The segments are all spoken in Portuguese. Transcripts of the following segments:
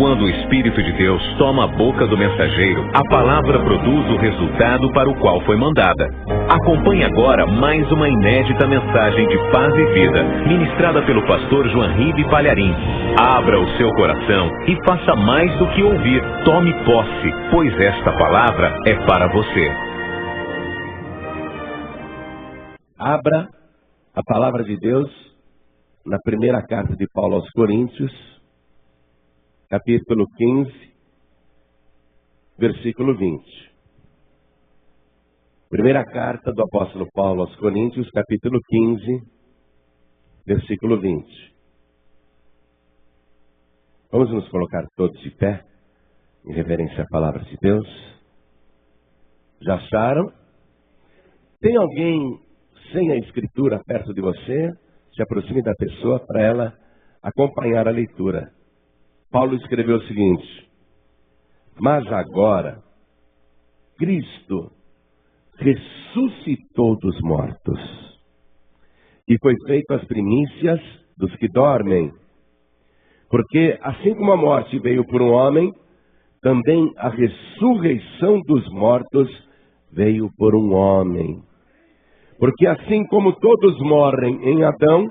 Quando o Espírito de Deus toma a boca do mensageiro, a palavra produz o resultado para o qual foi mandada. Acompanhe agora mais uma inédita mensagem de paz e vida, ministrada pelo pastor Joanribe Palharim. Abra o seu coração e faça mais do que ouvir. Tome posse, pois esta palavra é para você. Abra a palavra de Deus na primeira carta de Paulo aos Coríntios, capítulo 15, versículo 20. Primeira carta do apóstolo Paulo aos Coríntios, capítulo 15, versículo 20. Vamos nos colocar todos de pé, em reverência à palavra de Deus. Já acharam? Tem alguém sem a escritura perto de você? Se aproxime da pessoa para ela acompanhar a leitura. Paulo escreveu o seguinte: mas agora Cristo ressuscitou dos mortos e foi feito as primícias dos que dormem. Porque assim como a morte veio por um homem, também a ressurreição dos mortos veio por um homem. Porque assim como todos morrem em Adão,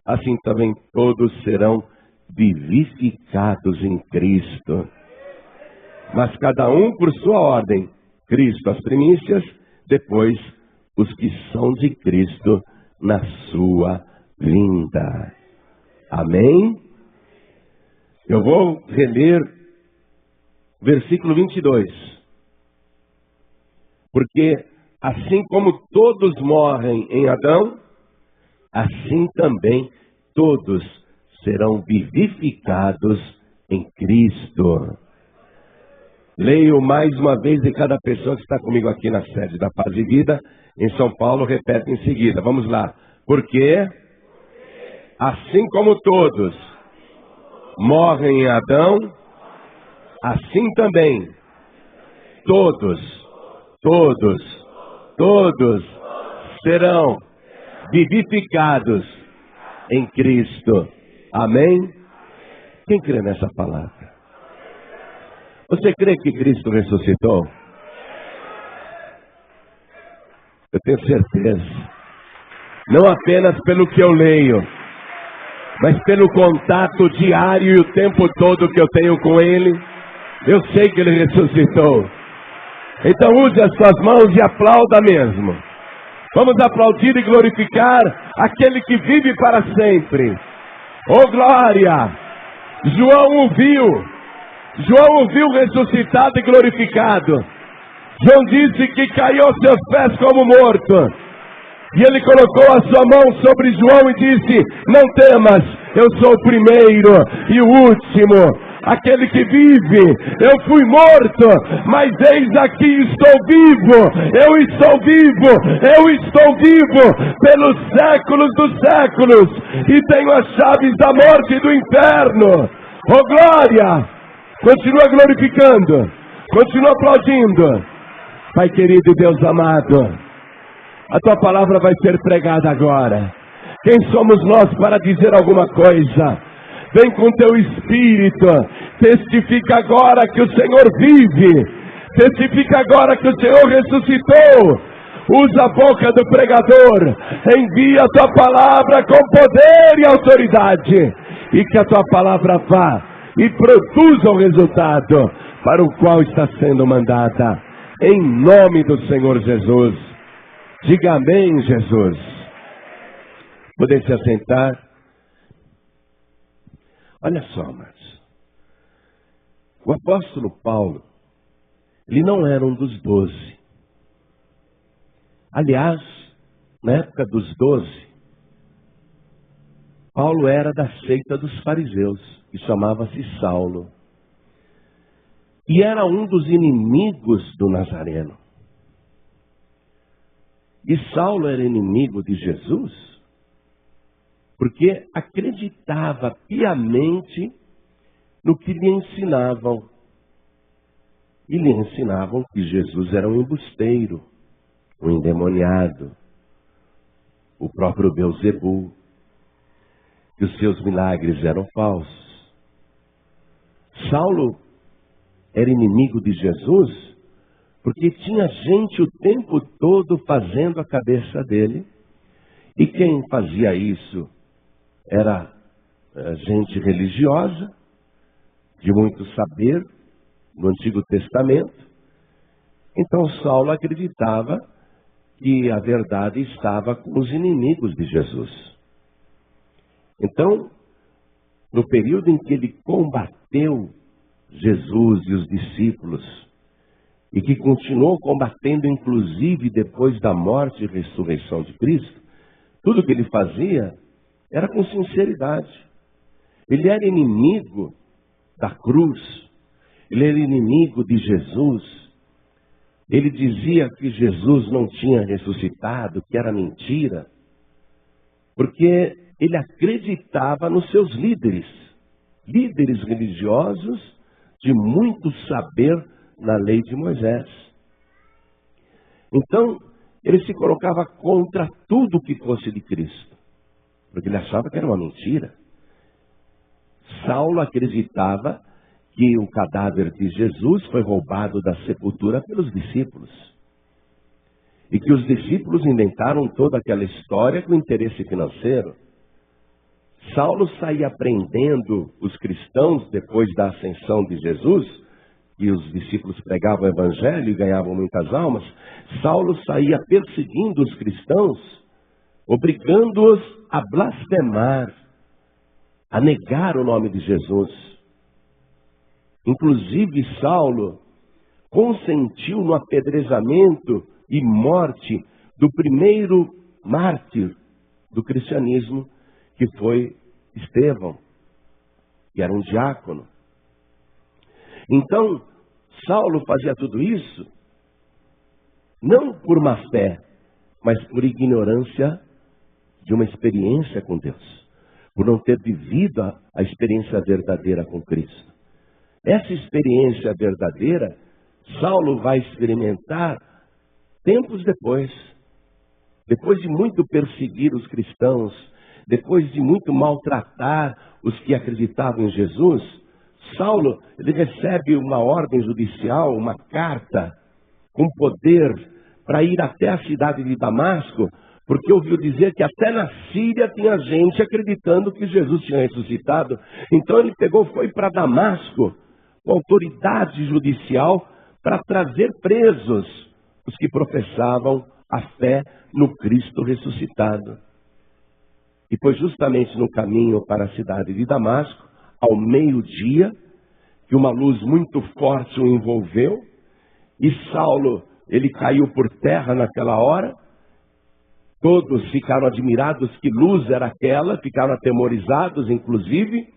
assim também todos serão vivificados em Cristo. Mas cada um por sua ordem. Cristo as primícias, depois os que são de Cristo na sua vinda. Amém? Eu vou reler versículo 22. Porque assim como todos morrem em Adão, assim também todos serão vivificados em Cristo. Leio mais uma vez e cada pessoa que está comigo aqui na sede da Paz e Vida, em São Paulo, repete em seguida. Vamos lá. Porque assim como todos morrem em Adão, assim também todos serão vivificados em Cristo. Amém? Quem crê nessa palavra? Você crê que Cristo ressuscitou? Eu tenho certeza. Não apenas pelo que eu leio, mas pelo contato diário e o tempo todo que eu tenho com Ele, eu sei que Ele ressuscitou. Então use as suas mãos e aplauda mesmo. Vamos aplaudir e glorificar aquele que vive para sempre. Oh glória! João o viu ressuscitado e glorificado. João disse que caiu aos seus pés como morto. E ele colocou a sua mão sobre João e disse: não temas, eu sou o primeiro e o último, aquele que vive. Eu fui morto, mas eis aqui estou vivo. Eu estou vivo pelos séculos dos séculos e tenho as chaves da morte e do inferno. Oh glória! Continua glorificando, continua aplaudindo. Pai querido e Deus amado, a tua palavra vai ser pregada agora. Quem somos nós para dizer alguma coisa? Vem com teu Espírito, testifica agora que o Senhor vive, testifica agora que o Senhor ressuscitou. Usa a boca do pregador, envia a tua palavra com poder e autoridade, e que a tua palavra vá e produza o resultado para o qual está sendo mandada, em nome do Senhor Jesus. Diga amém, Jesus. Poder se assentar. Olha só, amados. O apóstolo Paulo, ele não era um dos 12. Aliás, na época dos 12, Paulo era da seita dos fariseus, que chamava-se Saulo. E era um dos inimigos do Nazareno. E Saulo era inimigo de Jesus, porque acreditava piamente no que lhe ensinavam. E lhe ensinavam que Jesus era um embusteiro, um endemoniado, o próprio Beelzebul, que os seus milagres eram falsos. Saulo era inimigo de Jesus porque tinha gente o tempo todo fazendo a cabeça dele. E quem fazia isso era gente religiosa, de muito saber, no Antigo Testamento. Então Saulo acreditava que a verdade estava com os inimigos de Jesus. Então, no período em que ele combateu Jesus e os discípulos, e que continuou combatendo inclusive depois da morte e ressurreição de Cristo, tudo que ele fazia era com sinceridade. Ele era inimigo da cruz, ele era inimigo de Jesus. Ele dizia que Jesus não tinha ressuscitado, que era mentira, porque ele acreditava nos seus líderes religiosos de muito saber na lei de Moisés. Então, ele se colocava contra tudo que fosse de Cristo, porque ele achava que era uma mentira. Saulo acreditava que o cadáver de Jesus foi roubado da sepultura pelos discípulos. E que os discípulos inventaram toda aquela história com interesse financeiro. Saulo saía prendendo os cristãos depois da ascensão de Jesus, e os discípulos pregavam o evangelho e ganhavam muitas almas. Saulo saía perseguindo os cristãos, obrigando-os a blasfemar, a negar o nome de Jesus. Inclusive, Saulo consentiu no apedrejamento e morte do primeiro mártir do cristianismo, que foi Estevão, que era um diácono. Então, Saulo fazia tudo isso, não por má fé, mas por ignorância de uma experiência com Deus, por não ter vivido a experiência verdadeira com Cristo. Essa experiência verdadeira, Saulo vai experimentar tempos depois de muito perseguir os cristãos, depois de muito maltratar os que acreditavam em Jesus. Saulo, ele recebe uma ordem judicial, uma carta com poder para ir até a cidade de Damasco, porque ouviu dizer que até na Síria tinha gente acreditando que Jesus tinha ressuscitado. Então ele foi para Damasco, com autoridade judicial, para trazer presos os que professavam a fé no Cristo ressuscitado. E foi justamente no caminho para a cidade de Damasco, ao meio-dia, que uma luz muito forte o envolveu, e Saulo, ele caiu por terra naquela hora. Todos ficaram admirados, que luz era aquela, ficaram atemorizados, inclusive,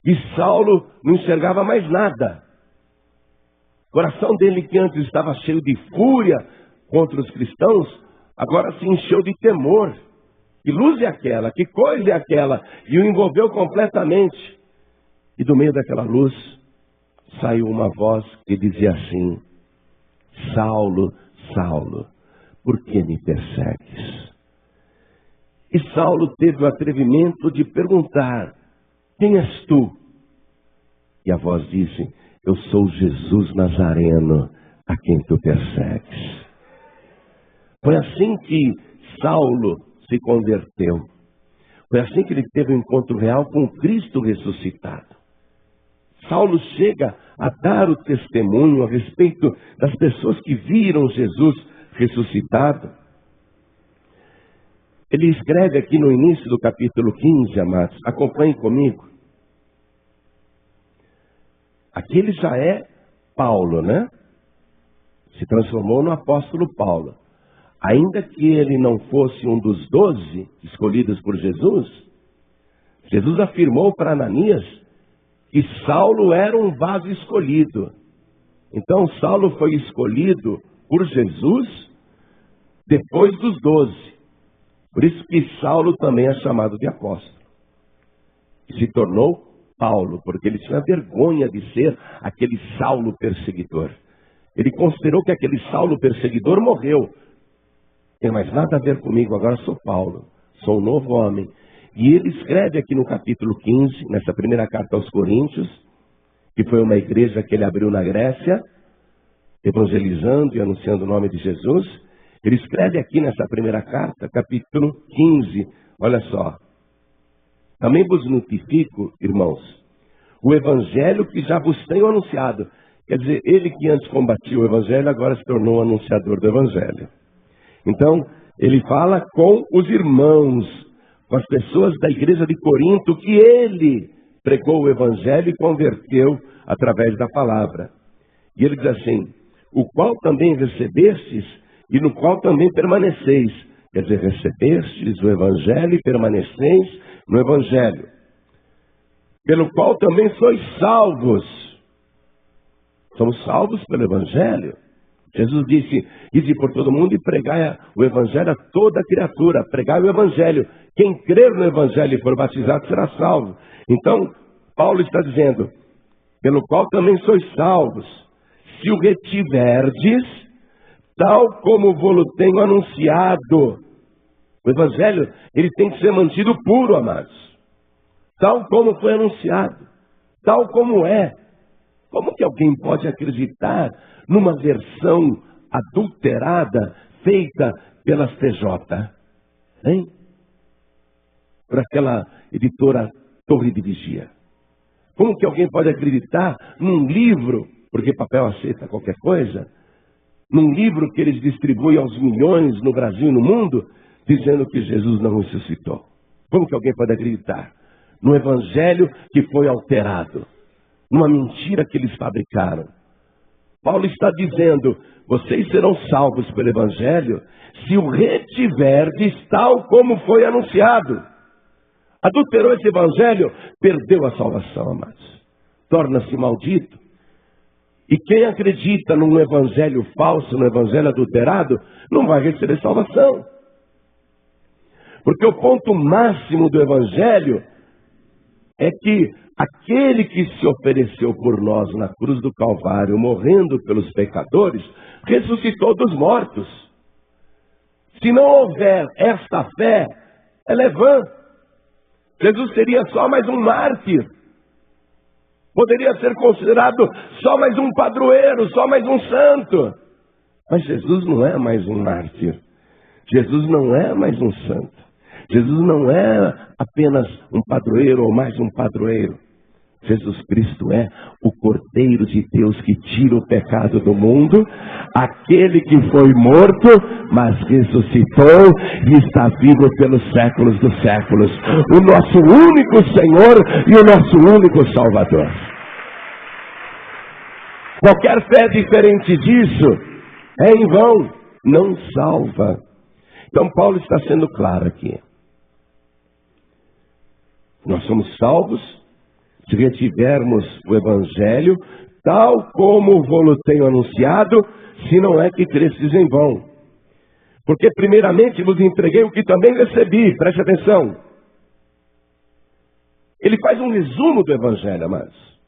e Saulo não enxergava mais nada. O coração dele, que antes estava cheio de fúria contra os cristãos, agora se encheu de temor. Que luz é aquela? Que coisa é aquela? E o envolveu completamente. E do meio daquela luz saiu uma voz que dizia assim: Saulo, Saulo, por que me persegues? E Saulo teve o atrevimento de perguntar: quem és tu? E a voz disse: eu sou Jesus Nazareno, a quem tu persegues. Foi assim que Saulo se converteu. Foi assim que ele teve um encontro real com o Cristo ressuscitado. Saulo chega a dar o testemunho a respeito das pessoas que viram Jesus ressuscitado. Ele escreve aqui no início do capítulo 15, amados, acompanhem comigo. Aqui ele já é Paulo, né? Se transformou no apóstolo Paulo. Ainda que ele não fosse um dos 12 escolhidos por Jesus, Jesus afirmou para Ananias que Saulo era um vaso escolhido. Então Saulo foi escolhido por Jesus depois dos 12. Por isso que Saulo também é chamado de apóstolo. E se tornou Paulo, porque ele tinha vergonha de ser aquele Saulo perseguidor. Ele considerou que aquele Saulo perseguidor morreu. Tem mais nada a ver comigo, agora sou Paulo, sou um novo homem. E ele escreve aqui no capítulo 15, nessa primeira carta aos Coríntios, que foi uma igreja que ele abriu na Grécia, evangelizando e anunciando o nome de Jesus. Ele escreve aqui nessa primeira carta, capítulo 15, olha só. Também vos notifico, irmãos, o evangelho que já vos tenho anunciado. Quer dizer, ele que antes combatia o evangelho, agora se tornou anunciador do evangelho. Então, ele fala com os irmãos, com as pessoas da igreja de Corinto, que ele pregou o evangelho e converteu através da palavra. E ele diz assim, o qual também recebestes e no qual também permaneceis. Quer dizer, recebestes o evangelho e permaneceis no evangelho. Pelo qual também sois salvos. Somos salvos pelo evangelho. Jesus disse, ide por todo mundo e pregai o evangelho a toda criatura. Pregai o evangelho. Quem crer no evangelho e for batizado será salvo. Então, Paulo está dizendo, pelo qual também sois salvos, se o retiverdes, tal como vou-lo tenho anunciado. O evangelho, ele tem que ser mantido puro, amados. Tal como foi anunciado. Tal como é. Como que alguém pode acreditar numa versão adulterada, feita pelas TJ? Hein? Por aquela editora Torre de Vigia. Como que alguém pode acreditar num livro, porque papel aceita qualquer coisa, num livro que eles distribuem aos milhões no Brasil e no mundo, dizendo que Jesus não ressuscitou? Como que alguém pode acreditar? No evangelho que foi alterado, numa mentira que eles fabricaram. Paulo está dizendo, vocês serão salvos pelo evangelho, se o retiverdes tal como foi anunciado. Adulterou esse evangelho, perdeu a salvação, amados. Torna-se maldito. E quem acredita num evangelho falso, num evangelho adulterado, não vai receber salvação. Porque o ponto máximo do evangelho é que aquele que se ofereceu por nós na cruz do Calvário, morrendo pelos pecadores, ressuscitou dos mortos. Se não houver esta fé, ela é vã. Jesus seria só mais um mártir. Poderia ser considerado só mais um padroeiro, só mais um santo. Mas Jesus não é mais um mártir. Jesus não é mais um santo. Jesus não é apenas um padroeiro ou mais um padroeiro. Jesus Cristo é o Cordeiro de Deus que tira o pecado do mundo, aquele que foi morto, mas ressuscitou e está vivo pelos séculos dos séculos. O nosso único Senhor e o nosso único Salvador. Qualquer fé diferente disso é em vão, não salva. Então Paulo está sendo claro aqui. Nós somos salvos se retivermos o evangelho, tal como vou-lo tenho anunciado, se não é que cresces em vão. Porque primeiramente vos entreguei o que também recebi, preste atenção. Ele faz um resumo do evangelho, amados.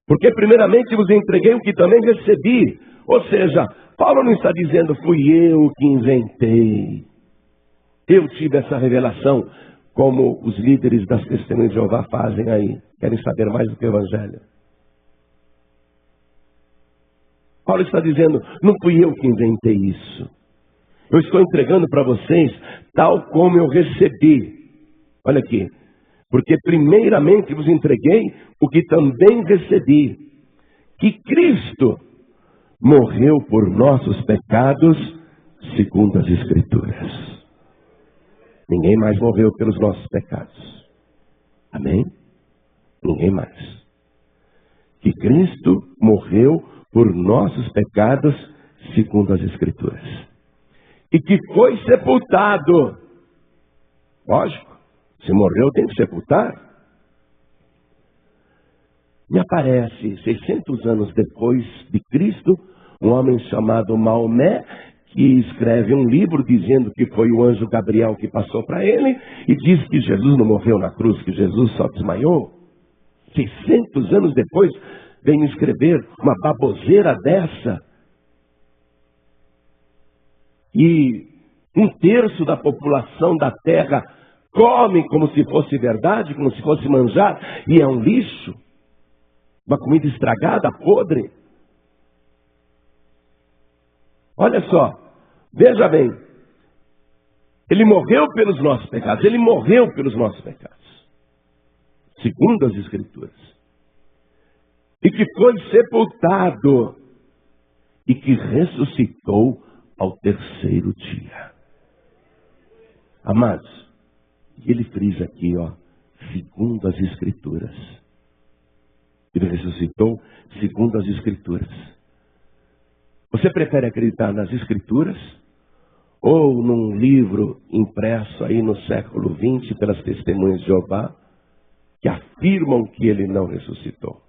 Porque primeiramente vos entreguei o que também recebi. Ou seja, Paulo não está dizendo, fui eu que inventei. Eu tive essa revelação. Como os líderes das Testemunhas de Jeová fazem aí. Querem saber mais do que o evangelho. Paulo está dizendo, não fui eu que inventei isso. Eu estou entregando para vocês tal como eu recebi. Olha aqui. Porque primeiramente vos entreguei o que também recebi. Que Cristo morreu por nossos pecados, segundo as Escrituras. Ninguém mais morreu pelos nossos pecados. Amém? Ninguém mais. Que Cristo morreu por nossos pecados, segundo as Escrituras. E que foi sepultado. Lógico, se morreu tem que sepultar. Me aparece, 600 anos depois de Cristo, um homem chamado Maomé, que escreve um livro dizendo que foi o anjo Gabriel que passou para ele e diz que Jesus não morreu na cruz, que Jesus só desmaiou. 600 anos depois vem escrever uma baboseira dessa. E 1/3 da população da terra come como se fosse verdade, como se fosse manjar, e é um lixo. Uma comida estragada, podre. Olha só, veja bem. Ele morreu pelos nossos pecados. Ele morreu pelos nossos pecados. Segundo as Escrituras. E que foi sepultado. E que ressuscitou ao terceiro dia. Amados, ele frisa aqui, segundo as Escrituras. Ele ressuscitou segundo as Escrituras. Você prefere acreditar nas Escrituras? Ou num livro impresso aí no século XX pelas testemunhas de Jeová, que afirmam que ele não ressuscitou?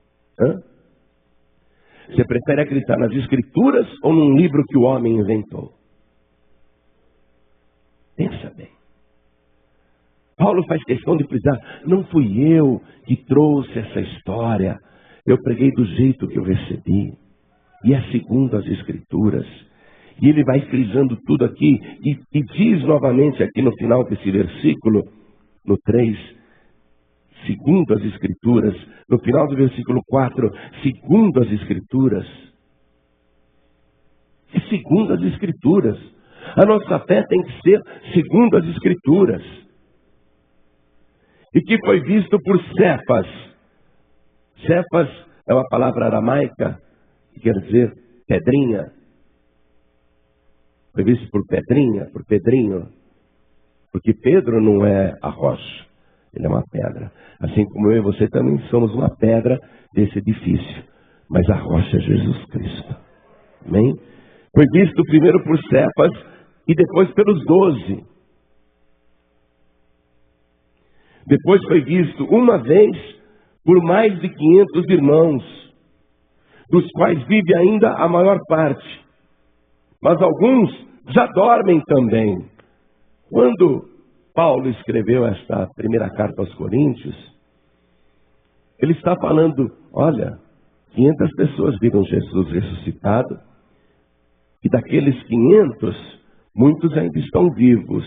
Você prefere acreditar nas Escrituras ou num livro que o homem inventou? Pensa bem. Paulo faz questão de frisar, não fui eu que trouxe essa história. Eu preguei do jeito que eu recebi. E é segundo as Escrituras. E ele vai frisando tudo aqui. E diz novamente aqui no final desse versículo, no 3, segundo as Escrituras. No final do versículo 4, segundo as Escrituras. E segundo as Escrituras. A nossa fé tem que ser segundo as Escrituras. E que foi visto por Cefas. Cefas é uma palavra aramaica, que quer dizer pedrinha. Foi visto por pedrinha, por pedrinho. Porque Pedro não é a rocha, ele é uma pedra. Assim como eu e você também somos uma pedra desse edifício. Mas a rocha é Jesus Cristo. Amém? Foi visto primeiro por Cefas e depois pelos 12. Depois foi visto uma vez por mais de 500 irmãos, dos quais vive ainda a maior parte. Mas alguns já dormem também. Quando Paulo escreveu esta primeira carta aos Coríntios, ele está falando, olha, 500 pessoas viram Jesus ressuscitado, e daqueles 500, muitos ainda estão vivos,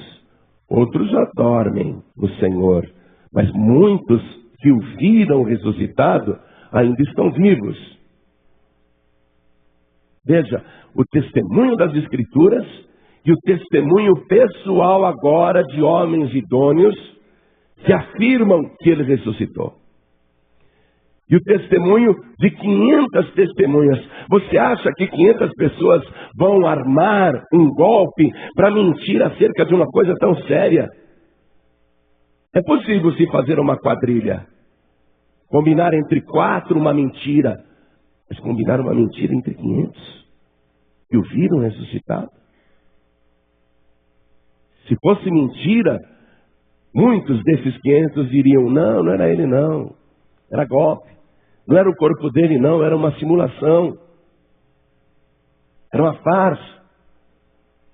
outros já dormem no Senhor, mas muitos que o viram ressuscitado ainda estão vivos. Veja, o testemunho das Escrituras e o testemunho pessoal agora de homens idôneos que afirmam que ele ressuscitou. E o testemunho de 500 testemunhas. Você acha que 500 pessoas vão armar um golpe para mentir acerca de uma coisa tão séria? É possível se fazer uma quadrilha. Combinar entre 4 uma mentira. Mas combinar uma mentira entre 500 que o viram ressuscitado? Se fosse mentira, muitos desses 500 diriam, não era ele não. Era golpe. Não era o corpo dele não, era uma simulação. Era uma farsa.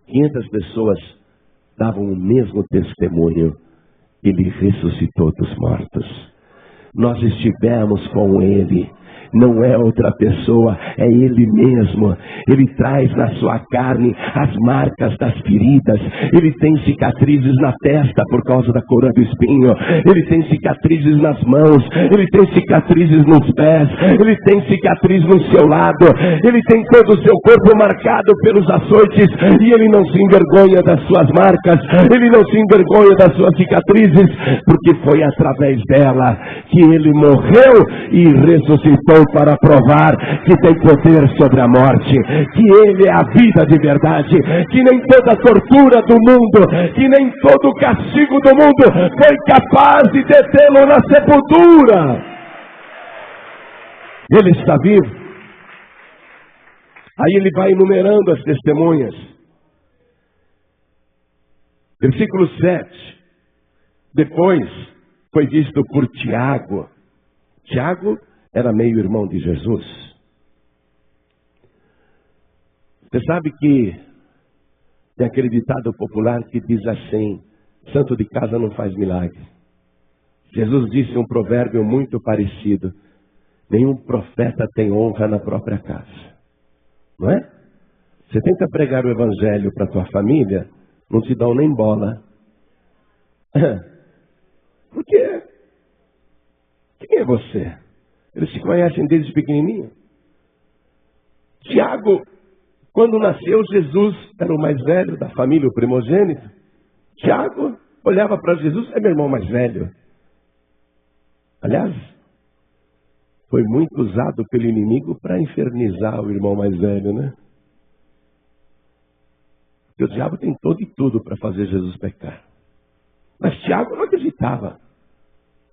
500 pessoas davam o mesmo testemunho. Ele ressuscitou dos mortos. Nós estivemos com ele. Não é outra pessoa, é ele mesmo. Ele traz na sua carne as marcas das feridas. Ele tem cicatrizes na testa por causa da coroa do espinho. Ele tem cicatrizes nas mãos. Ele tem cicatrizes nos pés. Ele tem cicatriz no seu lado. Ele tem todo o seu corpo marcado pelos açoites. E ele não se envergonha das suas marcas. Ele não se envergonha das suas cicatrizes. Porque foi através dela que ele morreu e ressuscitou para provar que tem poder sobre a morte, que ele é a vida de verdade, que nem toda tortura do mundo, que nem todo o castigo do mundo foi capaz de detê-lo na sepultura. Ele está vivo. Aí ele vai enumerando as testemunhas. Versículo 7. Depois foi visto por Tiago. Tiago era meio irmão de Jesus. Você sabe que tem aquele ditado popular que diz assim, santo de casa não faz milagre. Jesus disse um provérbio muito parecido, nenhum profeta tem honra na própria casa. Não é? Você tenta pregar o evangelho para a tua família, não te dão nem bola. Por quê? Quem é você? Eles se conhecem desde pequenininho. Tiago, quando nasceu, Jesus era o mais velho da família, o primogênito. Tiago olhava para Jesus, é meu irmão mais velho. Aliás, foi muito usado pelo inimigo para infernizar o irmão mais velho, né? Porque o diabo tem todo e tudo para fazer Jesus pecar. Mas Tiago não acreditava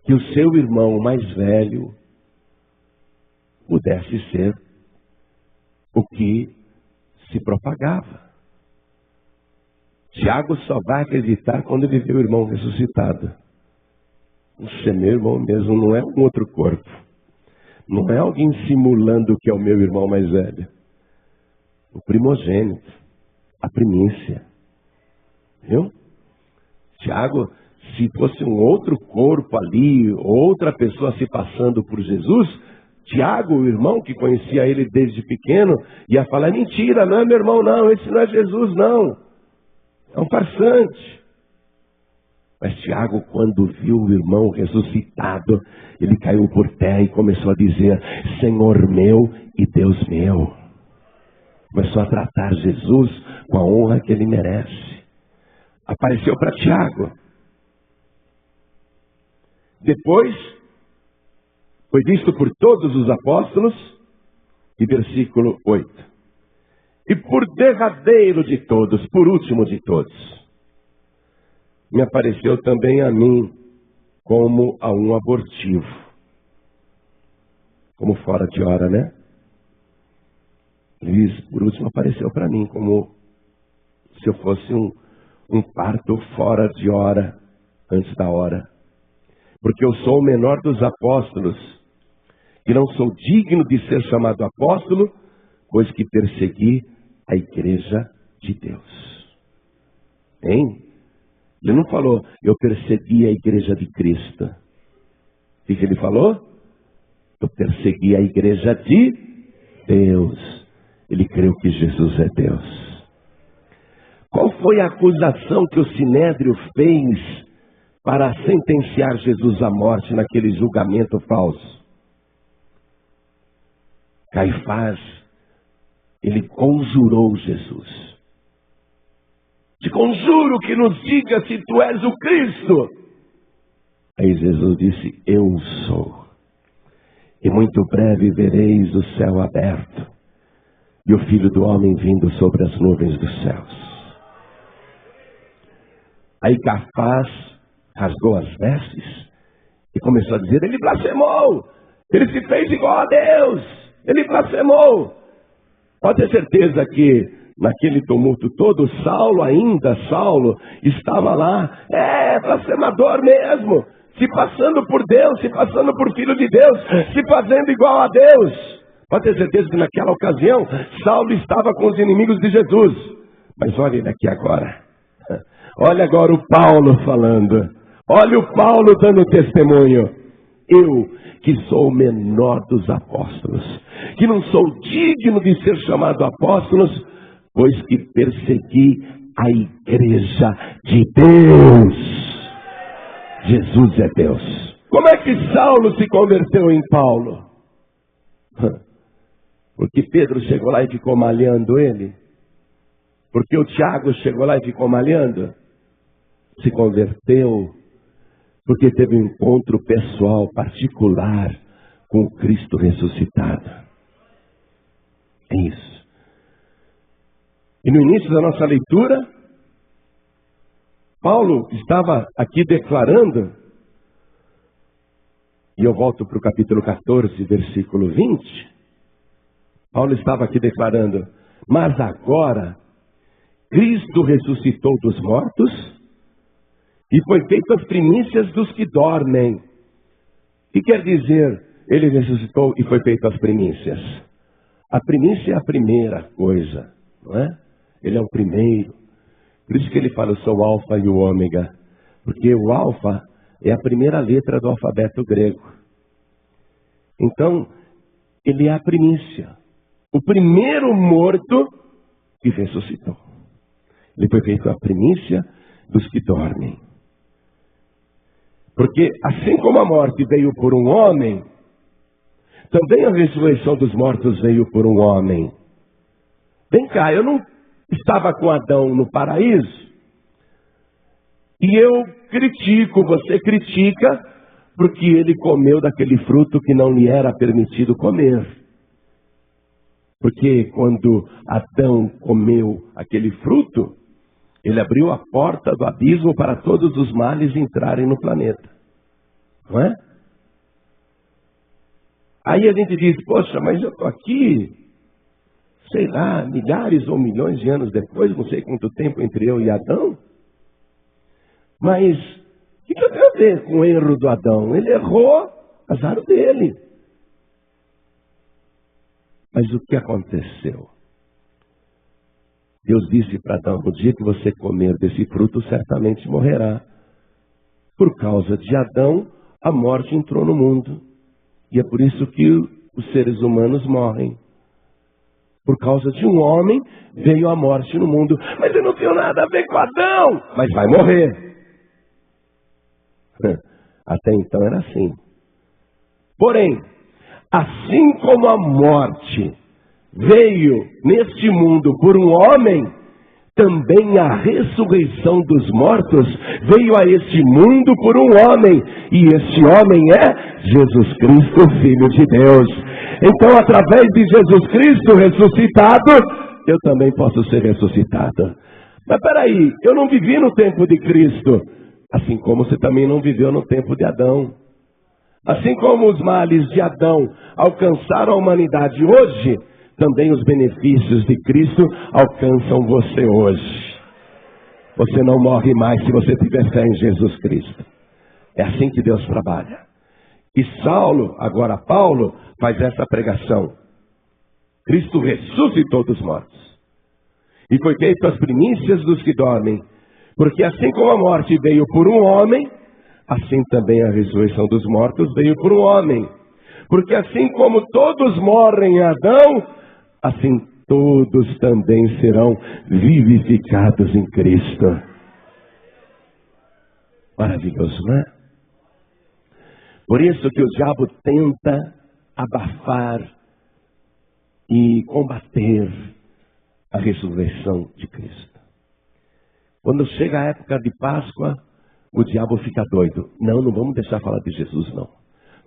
que o seu irmão mais velho pudesse ser o que se propagava. Tiago só vai acreditar quando ele vê o irmão ressuscitado. Isso é meu irmão mesmo, não é um outro corpo. Não é alguém simulando que é o meu irmão mais velho. O primogênito, a primícia. Viu? Tiago, se fosse um outro corpo ali, outra pessoa se passando por Jesus, Tiago, o irmão que conhecia ele desde pequeno, ia falar: mentira, não é meu irmão não, esse não é Jesus não. É um farsante. Mas Tiago, quando viu o irmão ressuscitado, ele caiu por terra e começou a dizer: Senhor meu e Deus meu. Começou a tratar Jesus com a honra que ele merece. Apareceu para Tiago. Depois, foi visto por todos os apóstolos, e versículo 8. E por derradeiro de todos, por último de todos, me apareceu também a mim como a um abortivo. Como fora de hora, né? Luiz, por último, apareceu para mim como se eu fosse um parto fora de hora, antes da hora. Porque eu sou o menor dos apóstolos, e não sou digno de ser chamado apóstolo, pois que persegui a igreja de Deus. Hein? Ele não falou: eu persegui a igreja de Cristo. O que ele falou? Eu persegui a igreja de Deus. Ele creu que Jesus é Deus. Qual foi a acusação que o Sinédrio fez para sentenciar Jesus à morte naquele julgamento falso? Caifás, ele conjurou Jesus. Te conjuro que nos diga se tu és o Cristo. Aí Jesus disse: eu sou. E muito breve vereis o céu aberto e o Filho do Homem vindo sobre as nuvens dos céus. Aí Caifás rasgou as vestes e começou a dizer: ele blasfemou, ele se fez igual a Deus, ele blasfemou. Pode ter certeza que naquele tumulto todo, Saulo, estava lá, blasfemador mesmo, se passando por Deus, se passando por filho de Deus, se fazendo igual a Deus. Pode ter certeza que naquela ocasião, Saulo estava com os inimigos de Jesus. Mas olha ele aqui agora. Olha agora o Paulo falando. Olha o Paulo dando testemunho. Eu, que sou o menor dos apóstolos, que não sou digno de ser chamado apóstolos, pois que persegui a igreja de Deus. Jesus é Deus. Como é que Saulo se converteu em Paulo? Porque Pedro chegou lá e ficou malhando ele? Porque o Tiago chegou lá e ficou malhando? Se converteu porque teve um encontro pessoal, particular, com o Cristo ressuscitado. É isso. E no início da nossa leitura, Paulo estava aqui declarando, e eu volto para o capítulo 14, versículo 20, Paulo estava aqui declarando: mas agora, Cristo ressuscitou dos mortos, e foi feito as primícias dos que dormem. O que quer dizer, ele ressuscitou e foi feito as primícias? A primícia é a primeira coisa, não é? Ele é o primeiro. Por isso que ele fala: eu sou o alfa e o ômega. Porque o alfa é a primeira letra do alfabeto grego. Então, ele é a primícia. O primeiro morto que ressuscitou. Ele foi feito a primícia dos que dormem. Porque assim como a morte veio por um homem, também a ressurreição dos mortos veio por um homem. Vem cá, eu não estava com Adão no paraíso? E eu critico, você critica, porque ele comeu daquele fruto que não lhe era permitido comer. Porque quando Adão comeu aquele fruto, ele abriu a porta do abismo para todos os males entrarem no planeta. Não é? Aí a gente diz, poxa, mas eu estou aqui, sei lá, milhares ou milhões de anos depois, não sei quanto tempo entre eu e Adão. Mas o que eu tenho a ver com o erro do Adão? Ele errou, azar dele. Mas o que aconteceu? Deus disse para Adão, no dia que você comer desse fruto, certamente morrerá. Por causa de Adão, a morte entrou no mundo. E é por isso que os seres humanos morrem. Por causa de um homem, veio a morte no mundo. Mas eu não tenho nada a ver com Adão. Mas vai morrer. Até então era assim. Porém, assim como a morte veio neste mundo por um homem, também a ressurreição dos mortos veio a este mundo por um homem. E este homem é Jesus Cristo, Filho de Deus. Então, através de Jesus Cristo ressuscitado, eu também posso ser ressuscitado. Mas peraí, eu não vivi no tempo de Cristo, assim como você também não viveu no tempo de Adão. Assim como os males de Adão alcançaram a humanidade hoje, também os benefícios de Cristo alcançam você hoje. Você não morre mais se você tiver fé em Jesus Cristo. É assim que Deus trabalha. E Saulo, agora Paulo, faz essa pregação. Cristo ressuscitou dos mortos. E foi feito as primícias dos que dormem. Porque assim como a morte veio por um homem, assim também a ressurreição dos mortos veio por um homem. Porque assim como todos morrem em Adão, assim todos também serão vivificados em Cristo. Maravilhoso, não é? Por isso que o diabo tenta abafar e combater a ressurreição de Cristo. Quando chega a época de Páscoa, o diabo fica doido. Não vamos deixar falar de Jesus, não.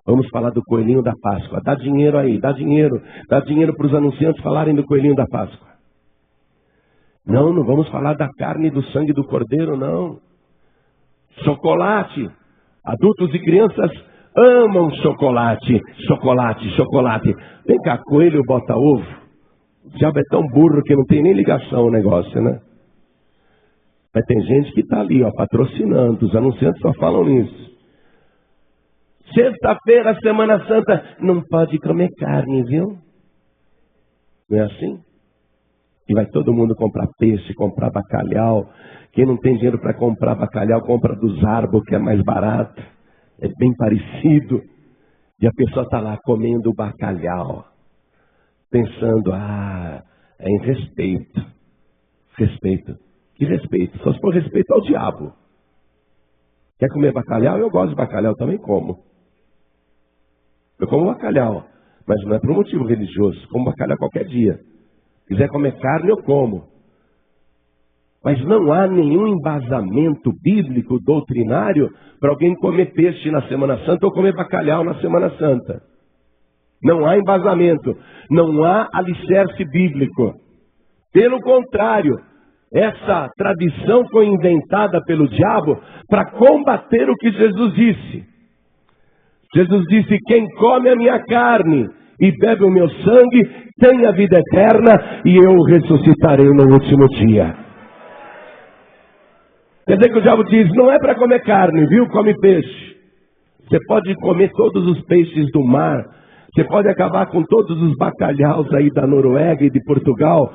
Vamos falar do coelhinho da Páscoa. Dá dinheiro aí, dá dinheiro para os anunciantes falarem do coelhinho da Páscoa. Não vamos falar da carne e do sangue do cordeiro, não. Chocolate. Adultos e crianças amam chocolate. Chocolate. Vem cá, coelho bota ovo. O diabo é tão burro que não tem nem ligação o negócio, né? Mas tem gente que está ali, patrocinando. Os anunciantes só falam nisso. Sexta-feira, Semana Santa, não pode comer carne, viu? Não é assim? E vai todo mundo comprar peixe, comprar bacalhau. Quem não tem dinheiro para comprar bacalhau, compra do Zarbo, que é mais barato. É bem parecido. E a pessoa está lá comendo o bacalhau, pensando, é em respeito. Respeito. Que respeito? Só se for respeito ao diabo. Quer comer bacalhau? Eu gosto de bacalhau, também como. Eu como bacalhau, mas não é por um motivo religioso. Como bacalhau qualquer dia. Quiser comer carne, eu como. Mas não há nenhum embasamento bíblico, doutrinário, para alguém comer peixe na Semana Santa ou comer bacalhau na Semana Santa. Não há embasamento. Não há alicerce bíblico. Pelo contrário, essa tradição foi inventada pelo diabo para combater o que Jesus disse. Jesus disse, quem come a minha carne e bebe o meu sangue, tem a vida eterna e eu ressuscitarei no último dia. Quer dizer que o diabo diz, não é para comer carne, viu? Come peixe. Você pode comer todos os peixes do mar. Você pode acabar com todos os bacalhaus aí da Noruega e de Portugal.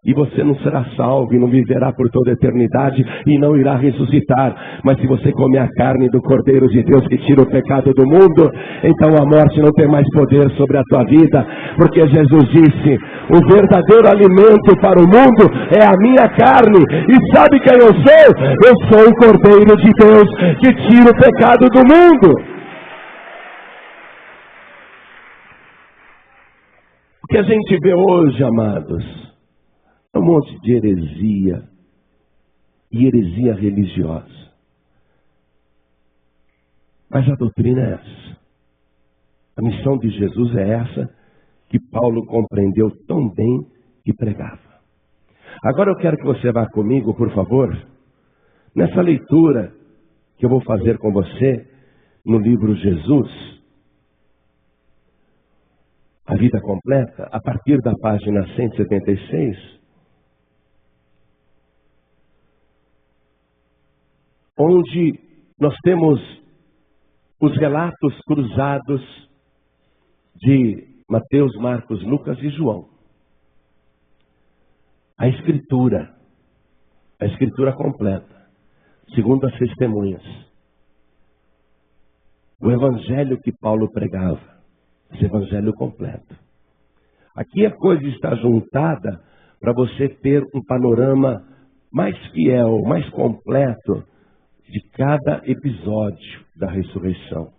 E você não será salvo e não viverá por toda a eternidade e não irá ressuscitar. Mas se você comer a carne do Cordeiro de Deus que tira o pecado do mundo, então a morte não tem mais poder sobre a tua vida. Porque Jesus disse, o verdadeiro alimento para o mundo é a minha carne. E sabe quem eu sou? Eu sou o Cordeiro de Deus que tira o pecado do mundo. que a gente vê hoje, amados, é um monte de heresia, e heresia religiosa. Mas a doutrina é essa. A missão de Jesus é essa, que Paulo compreendeu tão bem e pregava. Agora eu quero que você vá comigo, por favor, nessa leitura que eu vou fazer com você no livro Jesus, a vida completa, a partir da página 176, onde nós temos os relatos cruzados de Mateus, Marcos, Lucas e João. A escritura completa, segundo as testemunhas. O evangelho que Paulo pregava, esse evangelho completo. Aqui a coisa está juntada para você ter um panorama mais fiel, mais completo de cada episódio da ressurreição.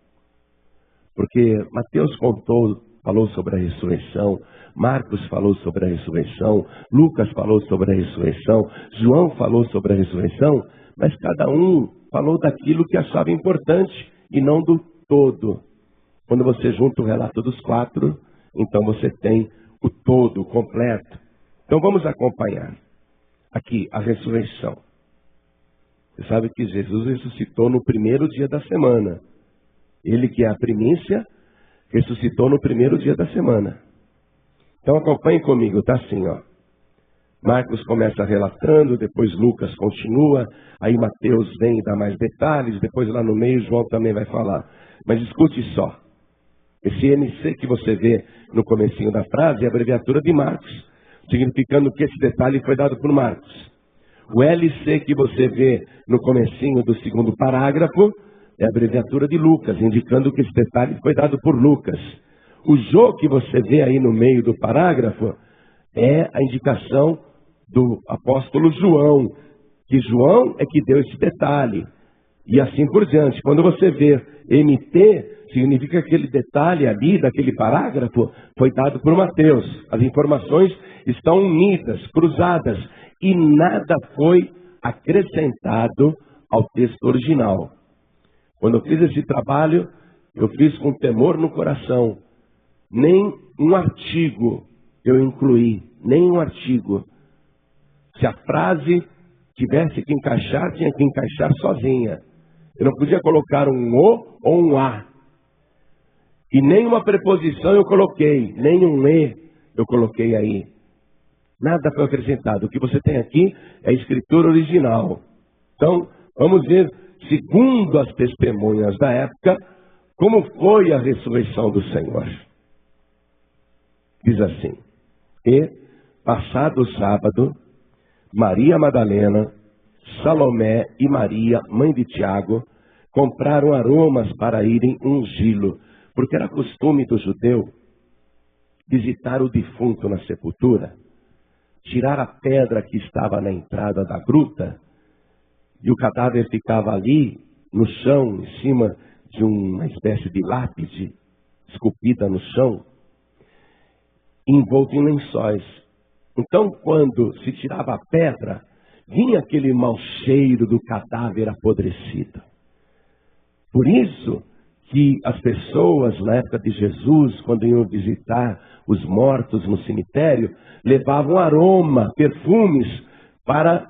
Porque Mateus falou sobre a ressurreição, Marcos falou sobre a ressurreição, Lucas falou sobre a ressurreição, João falou sobre a ressurreição, mas cada um falou daquilo que achava importante e não do todo. Quando você junta o relato dos quatro, então você tem o todo, o completo. Então vamos acompanhar aqui a ressurreição. Você sabe que Jesus ressuscitou no primeiro dia da semana. Ele que é a primícia, ressuscitou no primeiro dia da semana. Então acompanhe comigo, tá assim, ó. Marcos começa relatando, depois Lucas continua, aí Mateus vem e dá mais detalhes, depois lá no meio João também vai falar. Mas escute só. Esse MC que você vê no comecinho da frase é a abreviatura de Marcos, significando que esse detalhe foi dado por Marcos. O LC que você vê no comecinho do segundo parágrafo é a abreviatura de Lucas, indicando que esse detalhe foi dado por Lucas. O Jô que você vê aí no meio do parágrafo é a indicação do apóstolo João, que João é que deu esse detalhe. E assim por diante. Quando você vê MT, significa que aquele detalhe ali, daquele parágrafo, foi dado por Mateus. As informações estão unidas, cruzadas, e nada foi acrescentado ao texto original. Quando eu fiz esse trabalho, eu fiz com temor no coração. Nem um artigo eu incluí, nem um artigo. Se a frase tivesse que encaixar, tinha que encaixar sozinha. Eu não podia colocar um O ou um A. E nem uma preposição eu coloquei, nem um E eu coloquei aí. Nada foi acrescentado. O que você tem aqui é a escritura original. Então, vamos ver, segundo as testemunhas da época, como foi a ressurreição do Senhor. Diz assim: e, passado o sábado, Maria Madalena, Salomé e Maria, mãe de Tiago, compraram aromas para irem ungí-lo, porque era costume do judeu visitar o defunto na sepultura, tirar a pedra que estava na entrada da gruta, e o cadáver ficava ali, no chão, em cima de uma espécie de lápide, esculpida no chão, envolto em lençóis. Então, quando se tirava a pedra, vinha aquele mau cheiro do cadáver apodrecido. Por isso que as pessoas, na época de Jesus, quando iam visitar os mortos no cemitério, levavam aroma, perfumes, para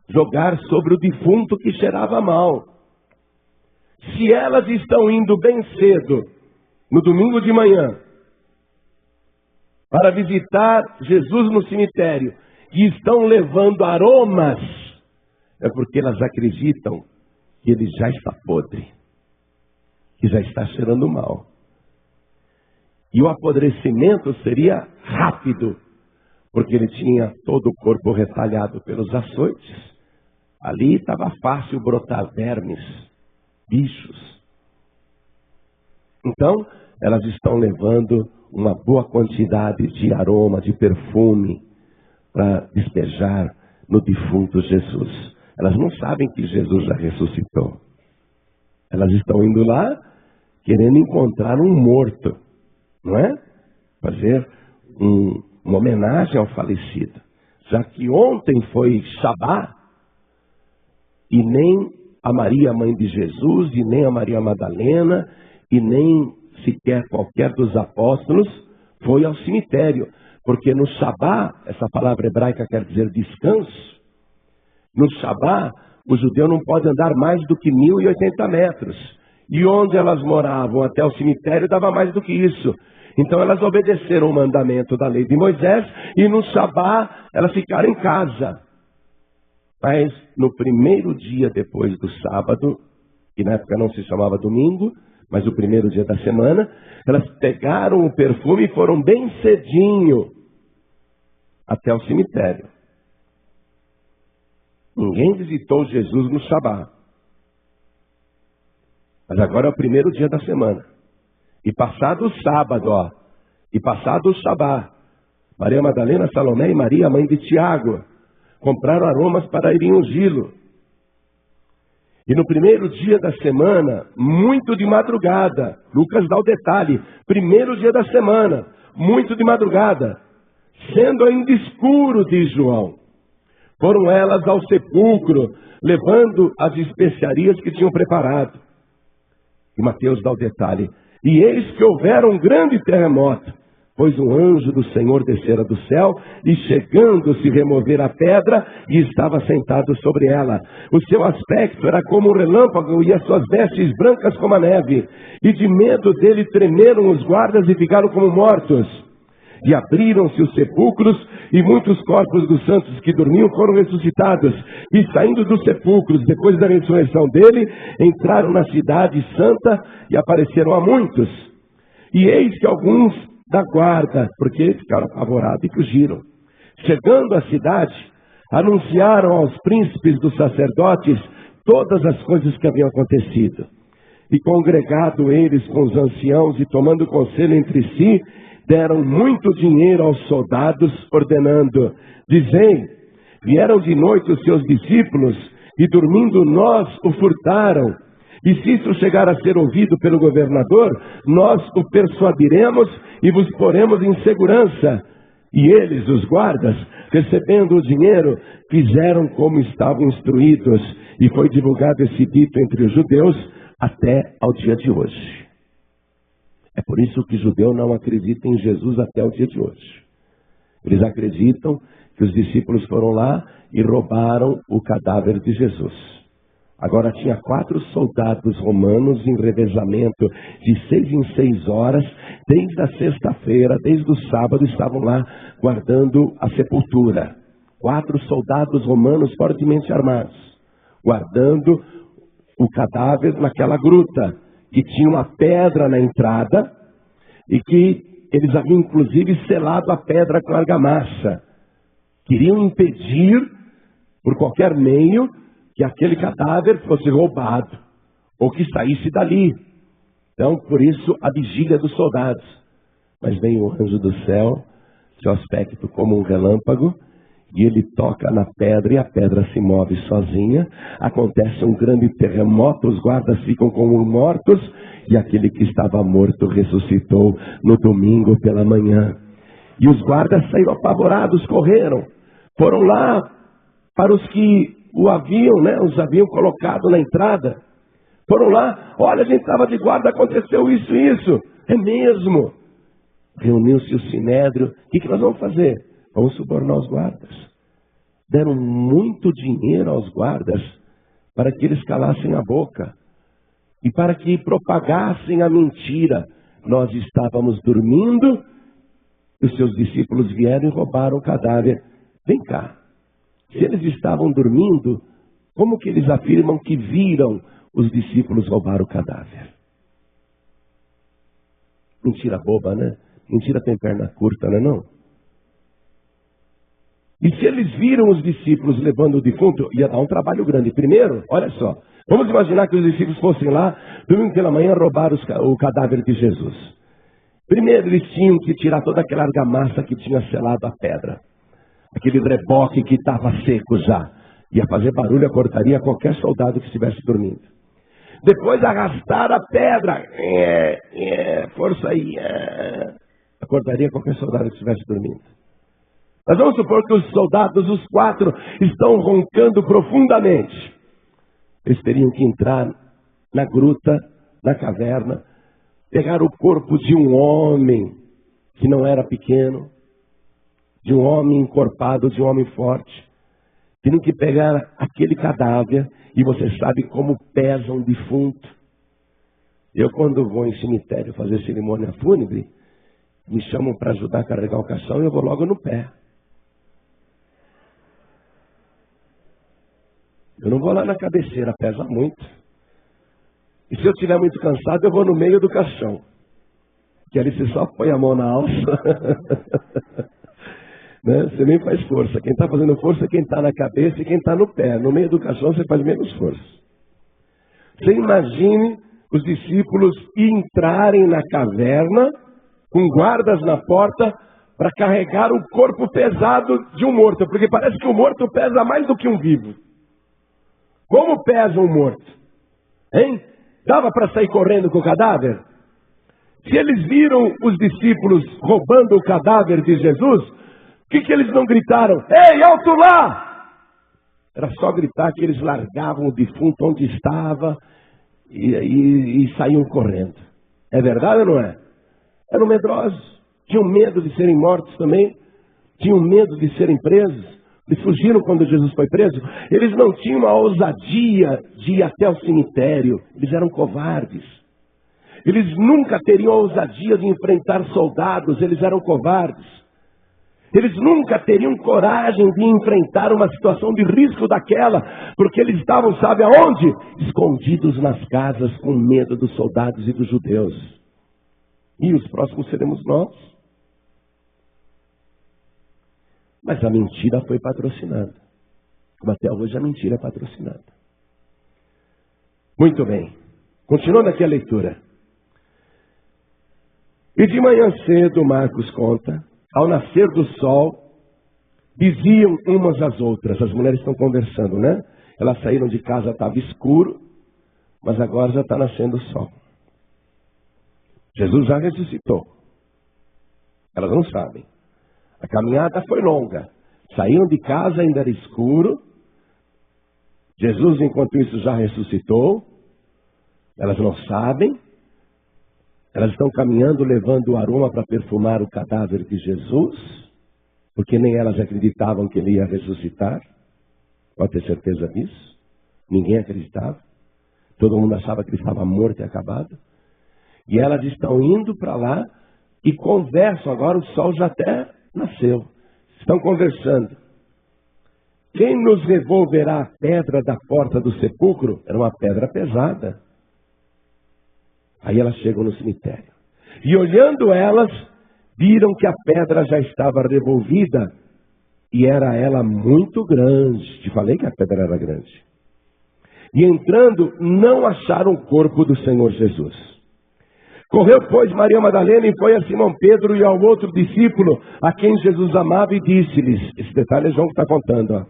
jogar sobre o defunto que cheirava mal. Se elas estão indo bem cedo, no domingo de manhã, para visitar Jesus no cemitério, e estão levando aromas, é porque elas acreditam que ele já está podre, que já está cheirando mal. E o apodrecimento seria rápido, porque ele tinha todo o corpo retalhado pelos açoites. Ali estava fácil brotar vermes, bichos. Então, elas estão levando uma boa quantidade de aroma, de perfume, para despejar no defunto Jesus. Elas não sabem que Jesus já ressuscitou. Elas estão indo lá querendo encontrar um morto, não é? Fazer uma homenagem ao falecido. Já que ontem foi Shabá, e nem a Maria, mãe de Jesus, e nem a Maria Madalena, e nem sequer qualquer dos apóstolos foi ao cemitério. Porque no Shabá, essa palavra hebraica quer dizer descanso, no Shabá, o judeu não pode andar mais do que 1.080 metros. E onde elas moravam até o cemitério dava mais do que isso. Então elas obedeceram o mandamento da lei de Moisés e no Shabá elas ficaram em casa. Mas no primeiro dia depois do sábado, que na época não se chamava domingo, mas o primeiro dia da semana, elas pegaram o perfume e foram bem cedinho até o cemitério. Ninguém visitou Jesus no Shabá. Mas agora é o primeiro dia da semana. E passado o sábado, e passado o Shabá, Maria Madalena, Salomé e Maria, mãe de Tiago, compraram aromas para irem ungí-lo. E no primeiro dia da semana, muito de madrugada, Lucas dá o detalhe, primeiro dia da semana, muito de madrugada, sendo ainda escuro, diz João, foram elas ao sepulcro, levando as especiarias que tinham preparado. E Mateus dá o detalhe, e eis que houvera um grande terremoto, pois um anjo do Senhor descera do céu, e chegando-se remover a pedra, e estava sentado sobre ela. O seu aspecto era como um relâmpago, e as suas vestes brancas como a neve. E de medo dele tremeram os guardas, e ficaram como mortos. E abriram-se os sepulcros, e muitos corpos dos santos que dormiam foram ressuscitados. E saindo dos sepulcros, depois da ressurreição dele, entraram na cidade santa, e apareceram a muitos. E eis que alguns da guarda, porque ficaram apavorados e fugiram, chegando à cidade, anunciaram aos príncipes dos sacerdotes todas as coisas que haviam acontecido. E congregado eles com os anciãos e tomando conselho entre si, deram muito dinheiro aos soldados, ordenando, dizem, vieram de noite os seus discípulos, e dormindo nós o furtaram. E se isso chegar a ser ouvido pelo governador, nós o persuadiremos e vos poremos em segurança. E eles, os guardas, recebendo o dinheiro, fizeram como estavam instruídos. E foi divulgado esse dito entre os judeus até ao dia de hoje. É por isso que o judeu não acredita em Jesus até o dia de hoje. Eles acreditam que os discípulos foram lá e roubaram o cadáver de Jesus. Agora tinha 4 soldados romanos em revezamento de 6 em 6 horas, desde a sexta-feira, desde o sábado, estavam lá guardando a sepultura. 4 soldados romanos fortemente armados, guardando o cadáver naquela gruta, que tinha uma pedra na entrada, e que eles haviam inclusive selado a pedra com argamassa. Queriam impedir, por qualquer meio, que aquele cadáver fosse roubado, ou que saísse dali. Então, por isso, a vigília dos soldados. Mas vem o anjo do céu, seu aspecto como um relâmpago, e ele toca na pedra, e a pedra se move sozinha. Acontece um grande terremoto, os guardas ficam como mortos, e aquele que estava morto ressuscitou no domingo pela manhã. E os guardas saíram apavorados, correram, foram lá para os que os haviam colocado na entrada. Foram lá, olha, a gente estava de guarda, aconteceu isso e isso. É mesmo. Reuniu-se o sinédrio, o que nós vamos fazer? Vamos subornar os guardas. Deram muito dinheiro aos guardas para que eles calassem a boca e para que propagassem a mentira. Nós estávamos dormindo, os seus discípulos vieram e roubaram o cadáver. Vem cá, se eles estavam dormindo, como que eles afirmam que viram os discípulos roubar o cadáver? Mentira boba, né? Mentira tem perna curta, não é não? E se eles viram os discípulos levando o defunto, ia dar um trabalho grande. Primeiro, olha só, vamos imaginar que os discípulos fossem lá, domingo pela manhã, roubar o cadáver de Jesus. Primeiro, eles tinham que tirar toda aquela argamassa que tinha selado a pedra. Aquele reboque que estava seco já. Ia fazer barulho, cortaria qualquer soldado que estivesse dormindo. Depois arrastar a pedra. Força aí. acordaria qualquer soldado que estivesse dormindo. Mas vamos supor que os soldados, os 4, estão roncando profundamente. Eles teriam que entrar na gruta, na caverna, pegar o corpo de um homem que não era pequeno, de um homem encorpado, de um homem forte. Teriam que pegar aquele cadáver, e você sabe como pesa um defunto. Eu, quando vou em cemitério fazer cerimônia fúnebre, me chamam para ajudar a carregar o caixão e eu vou logo no pé. Eu não vou lá na cabeceira, pesa muito. E se eu estiver muito cansado, eu vou no meio do caixão. Que ali você só põe a mão na alça. Né? Você nem faz força. Quem está fazendo força é quem está na cabeça e quem está no pé. No meio do caixão você faz menos força. Você imagine os discípulos entrarem na caverna com guardas na porta para carregar o corpo pesado de um morto. Porque parece que o morto pesa mais do que um vivo. Como pesa um morto? Hein? Dava para sair correndo com o cadáver? Se eles viram os discípulos roubando o cadáver de Jesus, o que eles não gritaram? Ei, alto lá! Era só gritar que eles largavam o defunto onde estava e saíam correndo. É verdade ou não é? Eram medrosos. Tinham medo de serem mortos também. Tinham medo de serem presos. Eles fugiram quando Jesus foi preso. Eles não tinham a ousadia de ir até o cemitério. Eles eram covardes. Eles nunca teriam a ousadia de enfrentar soldados. Eles eram covardes. Eles nunca teriam coragem de enfrentar uma situação de risco daquela. Porque eles estavam, sabe aonde? Escondidos nas casas com medo dos soldados e dos judeus. E os próximos seremos nós. Mas a mentira foi patrocinada. Como até hoje a mentira é patrocinada. Muito bem. Continuando aqui a leitura. E de manhã cedo, Marcos conta, ao nascer do sol, diziam umas às outras. As mulheres estão conversando, né? Elas saíram de casa, estava escuro, mas agora já está nascendo o sol. Jesus já ressuscitou. Elas não sabem. A caminhada foi longa. Saíram de casa, ainda era escuro. Jesus, enquanto isso, já ressuscitou. Elas não sabem. Elas estão caminhando, levando o aroma para perfumar o cadáver de Jesus. Porque nem elas acreditavam que ele ia ressuscitar. Pode ter certeza disso. Ninguém acreditava. Todo mundo achava que ele estava morto e acabado. E elas estão indo para lá e conversam. Agora o sol já até nasceu. Estão conversando. Quem nos revolverá a pedra da porta do sepulcro? Era uma pedra pesada. Aí elas chegam no cemitério. E olhando elas, viram que a pedra já estava revolvida. E era ela muito grande. Te falei que a pedra era grande. E entrando, não acharam o corpo do Senhor Jesus. Correu, pois, Maria Madalena e foi a Simão Pedro e ao outro discípulo, a quem Jesus amava, e disse-lhes, esse detalhe é João que está contando, ó.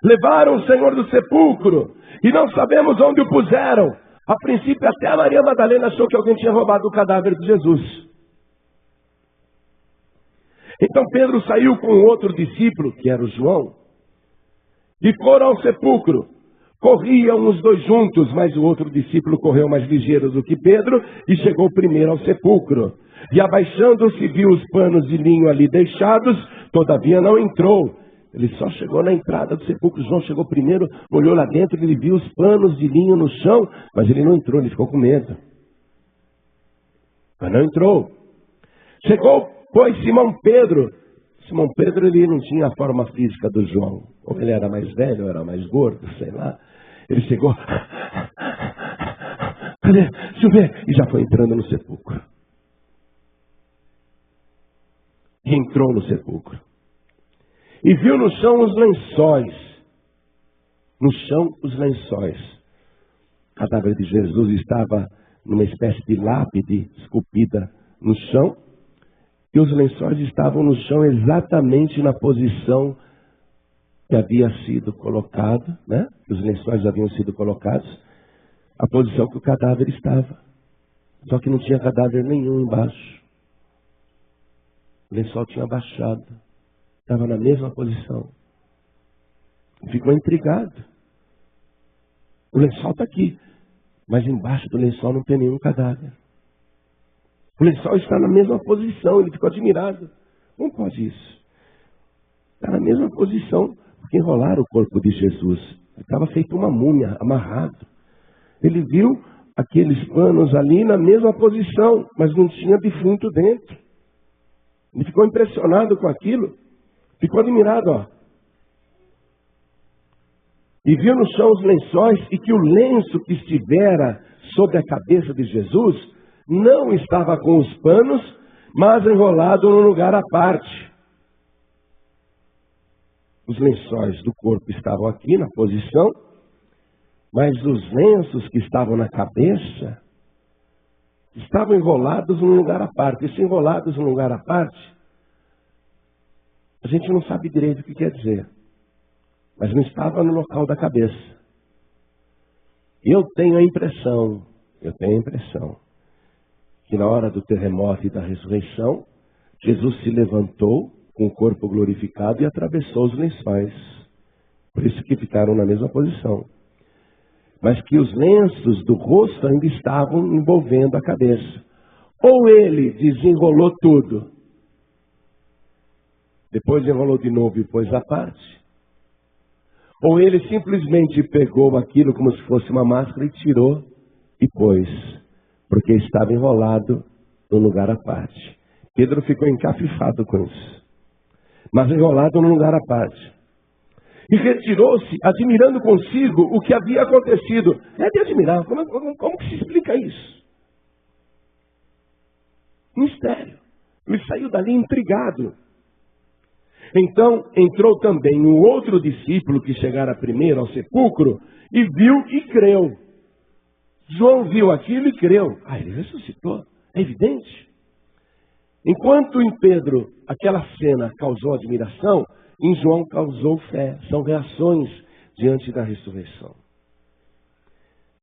Levaram o Senhor do sepulcro, e não sabemos onde o puseram. A princípio, até a Maria Madalena achou que alguém tinha roubado o cadáver de Jesus. Então Pedro saiu com o outro discípulo, que era o João, e foram ao sepulcro. Corriam os dois juntos, mas o outro discípulo correu mais ligeiro do que Pedro e chegou primeiro ao sepulcro. E abaixando-se, viu os panos de linho ali deixados, todavia não entrou. Ele só chegou na entrada do sepulcro. João chegou primeiro, olhou lá dentro, ele viu os panos de linho no chão, mas ele não entrou, ele ficou com medo. Mas não entrou. Chegou, pois, Simão Pedro. Simão Pedro, ele não tinha a forma física do João. Ou ele era mais velho, ou era mais gordo, sei lá. Ele chegou, cadê? Deixa eu ver. E já foi entrando no sepulcro. E entrou no sepulcro. E viu no chão os lençóis. No chão os lençóis. O cadáver de Jesus estava numa espécie de lápide esculpida no chão. E os lençóis estavam no chão exatamente na posição que havia sido colocado, né? Os lençóis haviam sido colocados, a posição que o cadáver estava. Só que não tinha cadáver nenhum embaixo. O lençol tinha baixado. Estava na mesma posição. Ficou intrigado. O lençol está aqui. Mas embaixo do lençol não tem nenhum cadáver. O lençol está na mesma posição. Ele ficou admirado. Como pode isso? Está na mesma posição. Porque enrolaram o corpo de Jesus. Ele estava feito uma múmia, amarrado. Ele viu aqueles panos ali na mesma posição, mas não tinha defunto dentro. Ele ficou impressionado com aquilo. Ficou admirado, ó. E viu no chão os lençóis e que o lenço que estivera sobre a cabeça de Jesus não estava com os panos, mas enrolado num lugar à parte. Os lençóis do corpo estavam aqui na posição, mas os lenços que estavam na cabeça estavam enrolados num lugar à parte. E se enrolados num lugar à parte, a gente não sabe direito o que quer dizer. Mas não estava no local da cabeça. Eu tenho a impressão que na hora do terremoto e da ressurreição, Jesus se levantou com o corpo glorificado e atravessou os lençóis. Por isso que ficaram na mesma posição. Mas que os lenços do rosto ainda estavam envolvendo a cabeça. Ou ele desenrolou tudo, depois enrolou de novo e pôs à parte. Ou ele simplesmente pegou aquilo como se fosse uma máscara e tirou e pôs, porque estava enrolado num lugar à parte. Pedro ficou encafifado com isso, mas enrolado num lugar à parte. E retirou-se, admirando consigo o que havia acontecido. É de admirar, como que se explica isso? Mistério. Ele saiu dali intrigado. Então entrou também um outro discípulo que chegara primeiro ao sepulcro e viu e creu. João viu aquilo e creu. Ele ressuscitou, é evidente. Enquanto em Pedro aquela cena causou admiração, em João causou fé. São reações diante da ressurreição.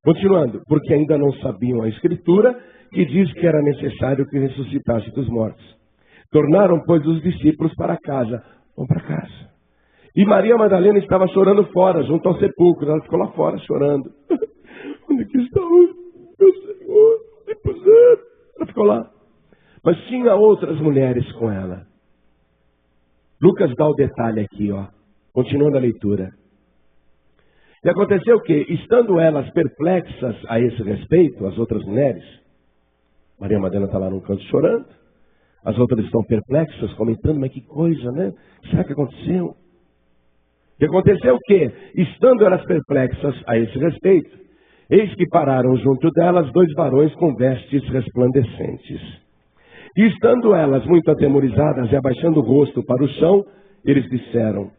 Continuando, porque ainda não sabiam a Escritura, que diz que era necessário que ressuscitasse dos mortos. Tornaram, pois, os discípulos para casa. Vão para casa. E Maria Madalena estava chorando fora, junto ao sepulcro. Ela ficou lá fora chorando. Onde que está o meu Senhor? Me puseram. Ela ficou lá. Mas tinha outras mulheres com ela. Lucas dá o detalhe aqui, ó. Continuando a leitura. E aconteceu o quê? Estando elas perplexas a esse respeito, as outras mulheres, Maria Madalena está lá num canto chorando. As outras estão perplexas, comentando, mas que coisa, né? O que será que aconteceu? E aconteceu o quê? Estando elas perplexas a esse respeito, eis que pararam junto delas 2 varões com vestes resplandecentes. E estando elas muito atemorizadas e abaixando o rosto para o chão, eles disseram: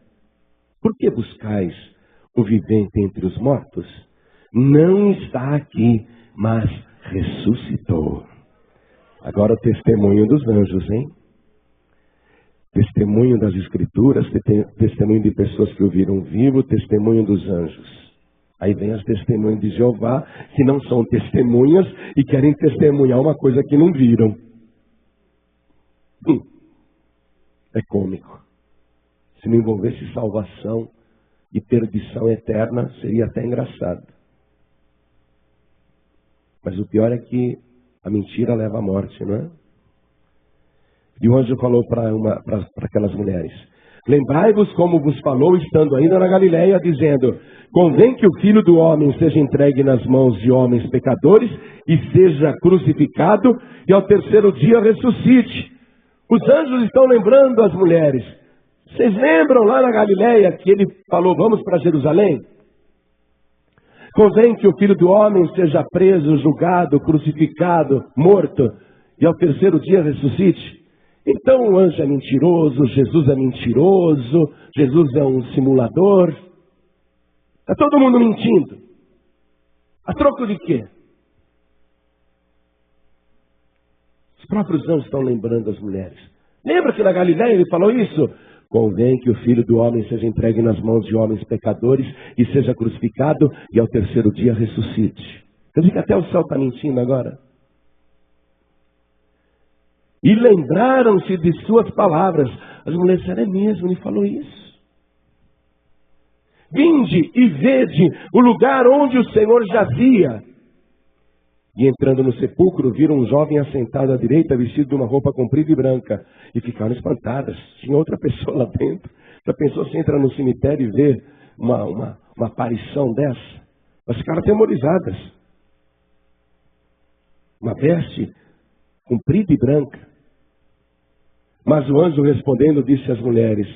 por que buscais o vivente entre os mortos? Não está aqui, mas ressuscitou. Agora o testemunho dos anjos, hein? Testemunho das Escrituras, testemunho de pessoas que o viram vivo, testemunho dos anjos. Aí vem as testemunhas de Jeová, que não são testemunhas e querem testemunhar uma coisa que não viram. É cômico. Se não envolvesse salvação e perdição eterna, seria até engraçado. Mas o pior é que a mentira leva à morte, não é? E o anjo falou para aquelas mulheres: lembrai-vos como vos falou, estando ainda na Galileia, dizendo: convém que o Filho do Homem seja entregue nas mãos de homens pecadores e seja crucificado e ao terceiro dia ressuscite. Os anjos estão lembrando as mulheres. Vocês lembram lá na Galileia que ele falou: vamos para Jerusalém? Convém que o Filho do Homem seja preso, julgado, crucificado, morto e ao terceiro dia ressuscite. Então o anjo é mentiroso, Jesus é mentiroso, Jesus é um simulador. Está todo mundo mentindo. A troco de quê? Os próprios anjos estão lembrando as mulheres. Lembra que na Galileia ele falou isso? Convém que o Filho do Homem seja entregue nas mãos de homens pecadores e seja crucificado e ao terceiro dia ressuscite. Quer dizer que até o céu está mentindo agora? E lembraram-se de suas palavras. As mulheres disseram, é mesmo, ele falou isso. Vinde e vede o lugar onde o Senhor jazia. E entrando no sepulcro, viram um jovem assentado à direita, vestido de uma roupa comprida e branca. E ficaram espantadas. Tinha outra pessoa lá dentro. Já pensou se entra no cemitério e vê uma aparição dessa? Elas ficaram atemorizadas. Uma veste comprida e branca. Mas o anjo respondendo disse às mulheres,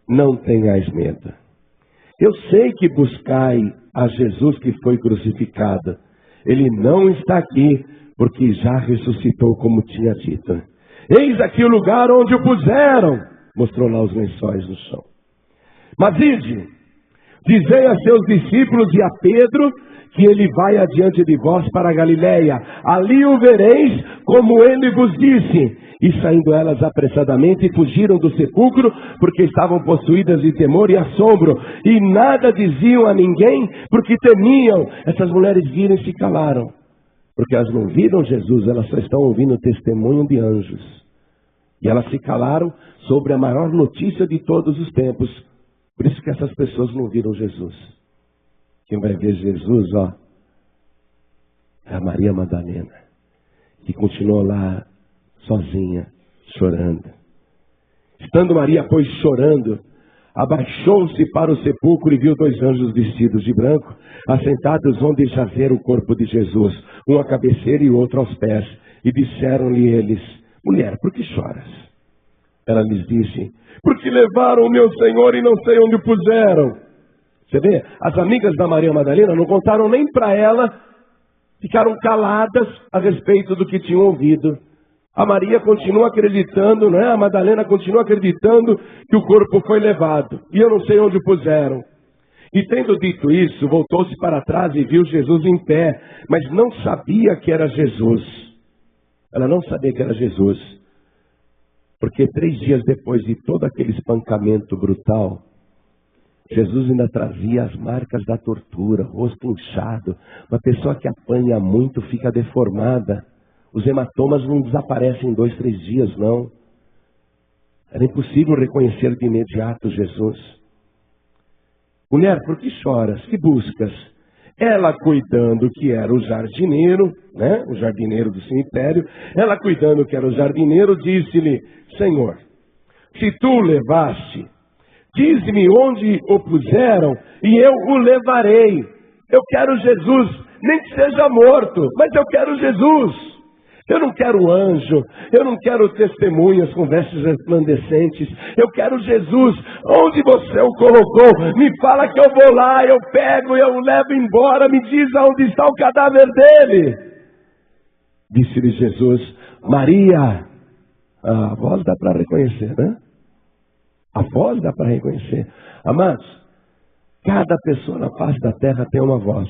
não tenhais medo. Eu sei que buscai a Jesus que foi crucificado. Ele não está aqui, porque já ressuscitou como tinha dito. Eis aqui o lugar onde o puseram. Mostrou lá os lençóis no chão. Mas ide, dizei a seus discípulos e a Pedro que ele vai adiante de vós para a Galileia. Ali o vereis como ele vos disse. E saindo elas apressadamente, fugiram do sepulcro, porque estavam possuídas de temor e assombro. E nada diziam a ninguém, porque temiam. Essas mulheres viram e se calaram. Porque elas não viram Jesus, elas só estão ouvindo o testemunho de anjos. E elas se calaram sobre a maior notícia de todos os tempos. Por isso que essas pessoas não viram Jesus. Quem vai ver Jesus, é a Maria Madalena, que continuou lá sozinha, chorando. Estando Maria, pois, chorando, abaixou-se para o sepulcro e viu 2 anjos vestidos de branco, assentados onde jazera o corpo de Jesus, um à cabeceira e o outro aos pés. E disseram-lhe eles, mulher, por que choras? Ela lhes disse, porque levaram o meu Senhor e não sei onde o puseram. Você vê, as amigas da Maria Madalena não contaram nem para ela, ficaram caladas a respeito do que tinham ouvido. A Maria continua acreditando, não é? A Madalena continua acreditando que o corpo foi levado. E eu não sei onde o puseram. E tendo dito isso, voltou-se para trás e viu Jesus em pé, mas não sabia que era Jesus. Ela não sabia que era Jesus. Porque 3 dias depois de todo aquele espancamento brutal, Jesus ainda trazia as marcas da tortura, rosto inchado. Uma pessoa que apanha muito fica deformada. Os hematomas não desaparecem em 2, 3 dias, não. Era impossível reconhecer de imediato Jesus. Mulher, por que choras? Que buscas? Ela cuidando que era o jardineiro, né? O jardineiro do cemitério. Ela cuidando que era o jardineiro, disse-lhe, Senhor, se tu o levaste, dize-me onde o puseram e eu o levarei. Eu quero Jesus, nem que seja morto, mas eu quero Jesus. Eu não quero anjo, eu não quero testemunhas com vestes resplandecentes. Eu quero Jesus. Onde você o colocou? Me fala que eu vou lá, eu pego, eu levo embora. Me diz aonde está o cadáver dele. Disse-lhe Jesus, Maria. A voz dá para reconhecer, né? A voz dá para reconhecer. Amados, cada pessoa na face da terra tem uma voz.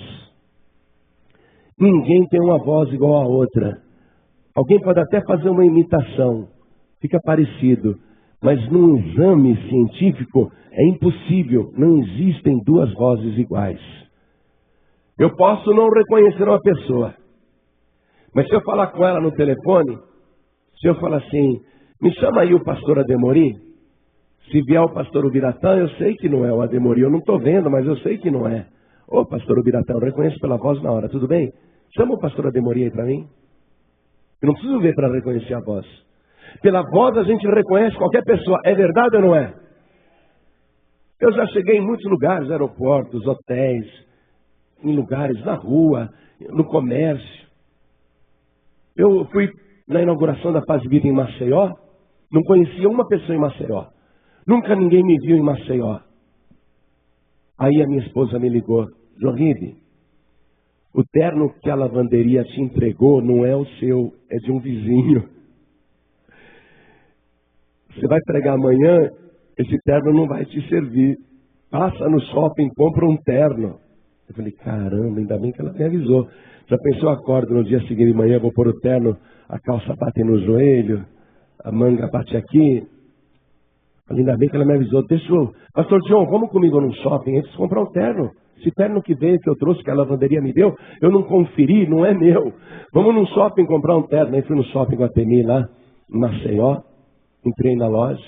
Ninguém tem uma voz igual a outra. Alguém pode até fazer uma imitação, fica parecido, mas num exame científico é impossível, não existem 2 vozes iguais. Eu posso não reconhecer uma pessoa, mas se eu falar com ela no telefone, se eu falar assim, me chama aí o pastor Ademori, se vier o pastor Ubiratã, eu sei que não é o Ademori, eu não estou vendo, mas eu sei que não é. Ô pastor Ubiratã, eu reconheço pela voz na hora, tudo bem? Chama o pastor Ademori aí para mim. Eu não preciso ver para reconhecer a voz. Pela voz a gente reconhece qualquer pessoa. É verdade ou não é? Eu já cheguei em muitos lugares, aeroportos, hotéis, em lugares, na rua, no comércio. Eu fui na inauguração da Paz de Vida em Maceió, não conhecia uma pessoa em Maceió. Nunca ninguém me viu em Maceió. Aí a minha esposa me ligou, Jorribe, o terno que a lavanderia te entregou não é o seu, é de um vizinho. Você vai pregar amanhã, esse terno não vai te servir. Passa no shopping, compra um terno. Eu falei, caramba, ainda bem que ela me avisou. Já pensou, acordo no dia seguinte de manhã, vou pôr o terno, a calça bate no joelho, a manga bate aqui. Falei, ainda bem que ela me avisou. Deixa eu... Pastor John, vamos comigo num shopping antes de comprar um terno. Esse terno que veio, que eu trouxe, que a lavanderia me deu, eu não conferi, não é meu. Vamos num shopping comprar um terno. Aí fui no shopping com a Temi lá. Maceió, entrei na loja,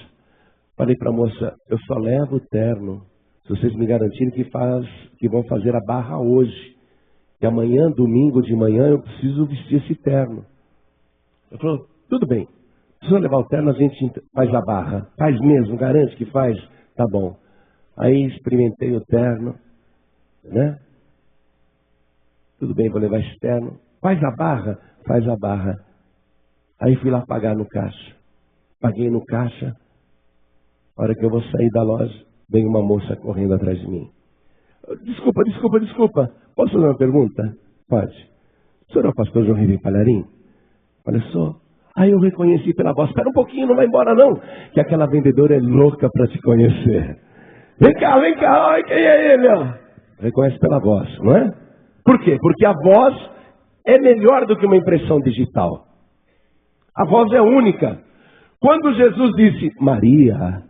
falei para a moça, eu só levo o terno se vocês me garantirem que vão fazer a barra hoje. E amanhã, domingo de manhã, eu preciso vestir esse terno. Ela falou, tudo bem, se eu levar o terno, a gente faz a barra. Faz mesmo, garante que faz? Tá bom. Aí experimentei o terno, né? Tudo bem, vou levar esse terno. Faz a barra? Faz a barra. Aí fui lá pagar no caixa. Paguei no caixa. A hora que eu vou sair da loja, vem uma moça correndo atrás de mim. Desculpa. Posso fazer uma pergunta? Pode. O senhor é o pastor João Ribeiro Palharim? Olha só. Aí eu reconheci pela voz. Espera um pouquinho, não vai embora não. Que aquela vendedora é louca para te conhecer. Vem cá. Olha quem é ele, ó. Reconhece pela voz, não é? Por quê? Porque a voz é melhor do que uma impressão digital. A voz é única. Quando Jesus disse, Maria,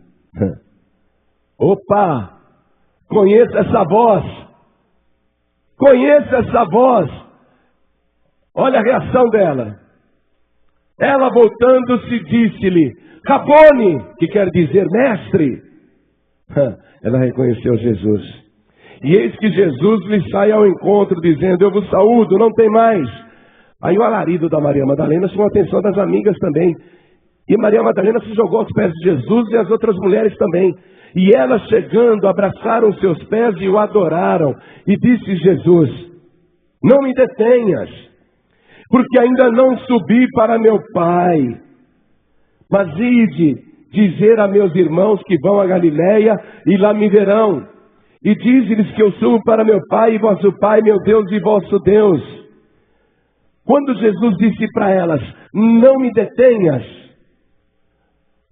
opa, conheça essa voz. Olha a reação dela. Ela voltando-se disse-lhe, Rabone, que quer dizer mestre. Ela reconheceu Jesus. E eis que Jesus lhe sai ao encontro, dizendo, eu vos saúdo, não tem mais. Aí o alarido da Maria Madalena chamou a atenção das amigas também. E Maria Madalena se jogou aos pés de Jesus e as outras mulheres também. E elas chegando, abraçaram seus pés e o adoraram. E disse Jesus, não me detenhas, porque ainda não subi para meu Pai. Mas ide dizer a meus irmãos que vão a Galiléia e lá me verão. E diz-lhes que eu subo para meu Pai e vosso Pai, meu Deus e vosso Deus. Quando Jesus disse para elas, não me detenhas,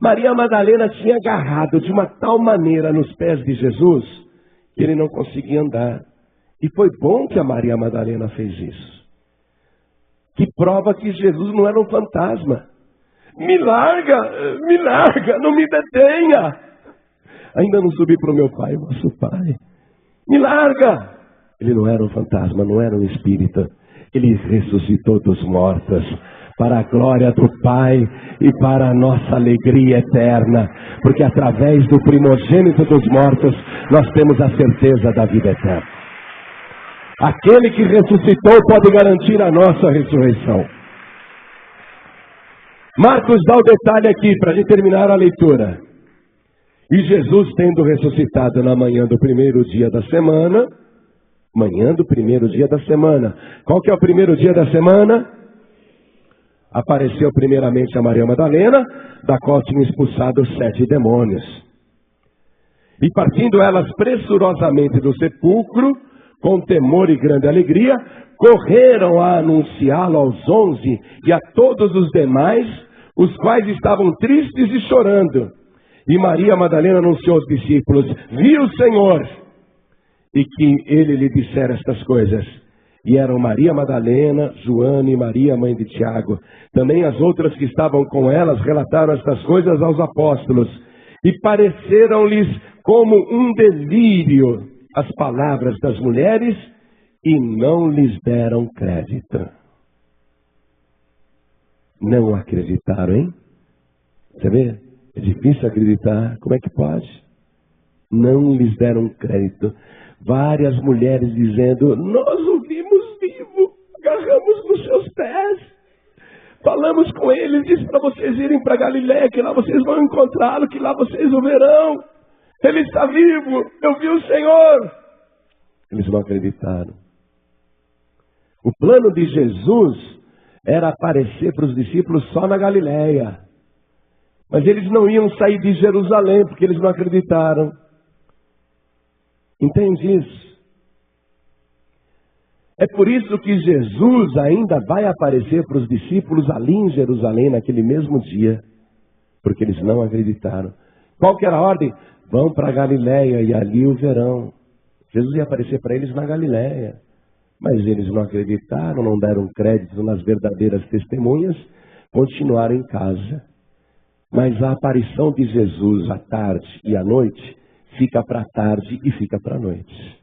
Maria Madalena tinha agarrado de uma tal maneira nos pés de Jesus, que ele não conseguia andar. E foi bom que a Maria Madalena fez isso. Que prova que Jesus não era um fantasma. Me larga, não me detenha. Ainda não subi para o meu Pai, vosso Pai. Me larga. Ele não era um fantasma, não era um espírito. Ele ressuscitou dos mortos para a glória do Pai e para a nossa alegria eterna. Porque através do primogênito dos mortos, nós temos a certeza da vida eterna. Aquele que ressuscitou pode garantir a nossa ressurreição. Marcos dá o detalhe aqui para a gente terminar a leitura. E Jesus, tendo ressuscitado na manhã do primeiro dia da semana, qual que é o primeiro dia da semana? Apareceu primeiramente a Maria Madalena, da qual tinha expulsado 7 demônios. E partindo elas pressurosamente do sepulcro, com temor e grande alegria, correram a anunciá-lo aos 11 e a todos os demais, os quais estavam tristes e chorando. E Maria Madalena anunciou aos discípulos, viu o Senhor, e que ele lhe dissera estas coisas. E eram Maria Madalena, Joana e Maria, mãe de Tiago. Também as outras que estavam com elas relataram estas coisas aos apóstolos. E pareceram-lhes como um delírio as palavras das mulheres, e não lhes deram crédito. Não acreditaram, hein? Você vê? É difícil acreditar. Como é que pode? Não lhes deram crédito. Várias mulheres dizendo, nós o vimos vivo, agarramos nos seus pés, falamos com ele, ele disse para vocês irem para Galiléia, que lá vocês vão encontrá-lo, que lá vocês o verão. Ele está vivo, eu vi o Senhor. Eles não acreditaram. O plano de Jesus era aparecer para os discípulos só na Galiléia. Mas eles não iam sair de Jerusalém, porque eles não acreditaram. Entende isso? É por isso que Jesus ainda vai aparecer para os discípulos ali em Jerusalém, naquele mesmo dia. Porque eles não acreditaram. Qual que era a ordem? Vão para Galiléia e ali o verão. Jesus ia aparecer para eles na Galiléia. Mas eles não acreditaram, não deram crédito nas verdadeiras testemunhas, continuaram em casa. Mas a aparição de Jesus à tarde e à noite fica para a tarde e fica para a noite.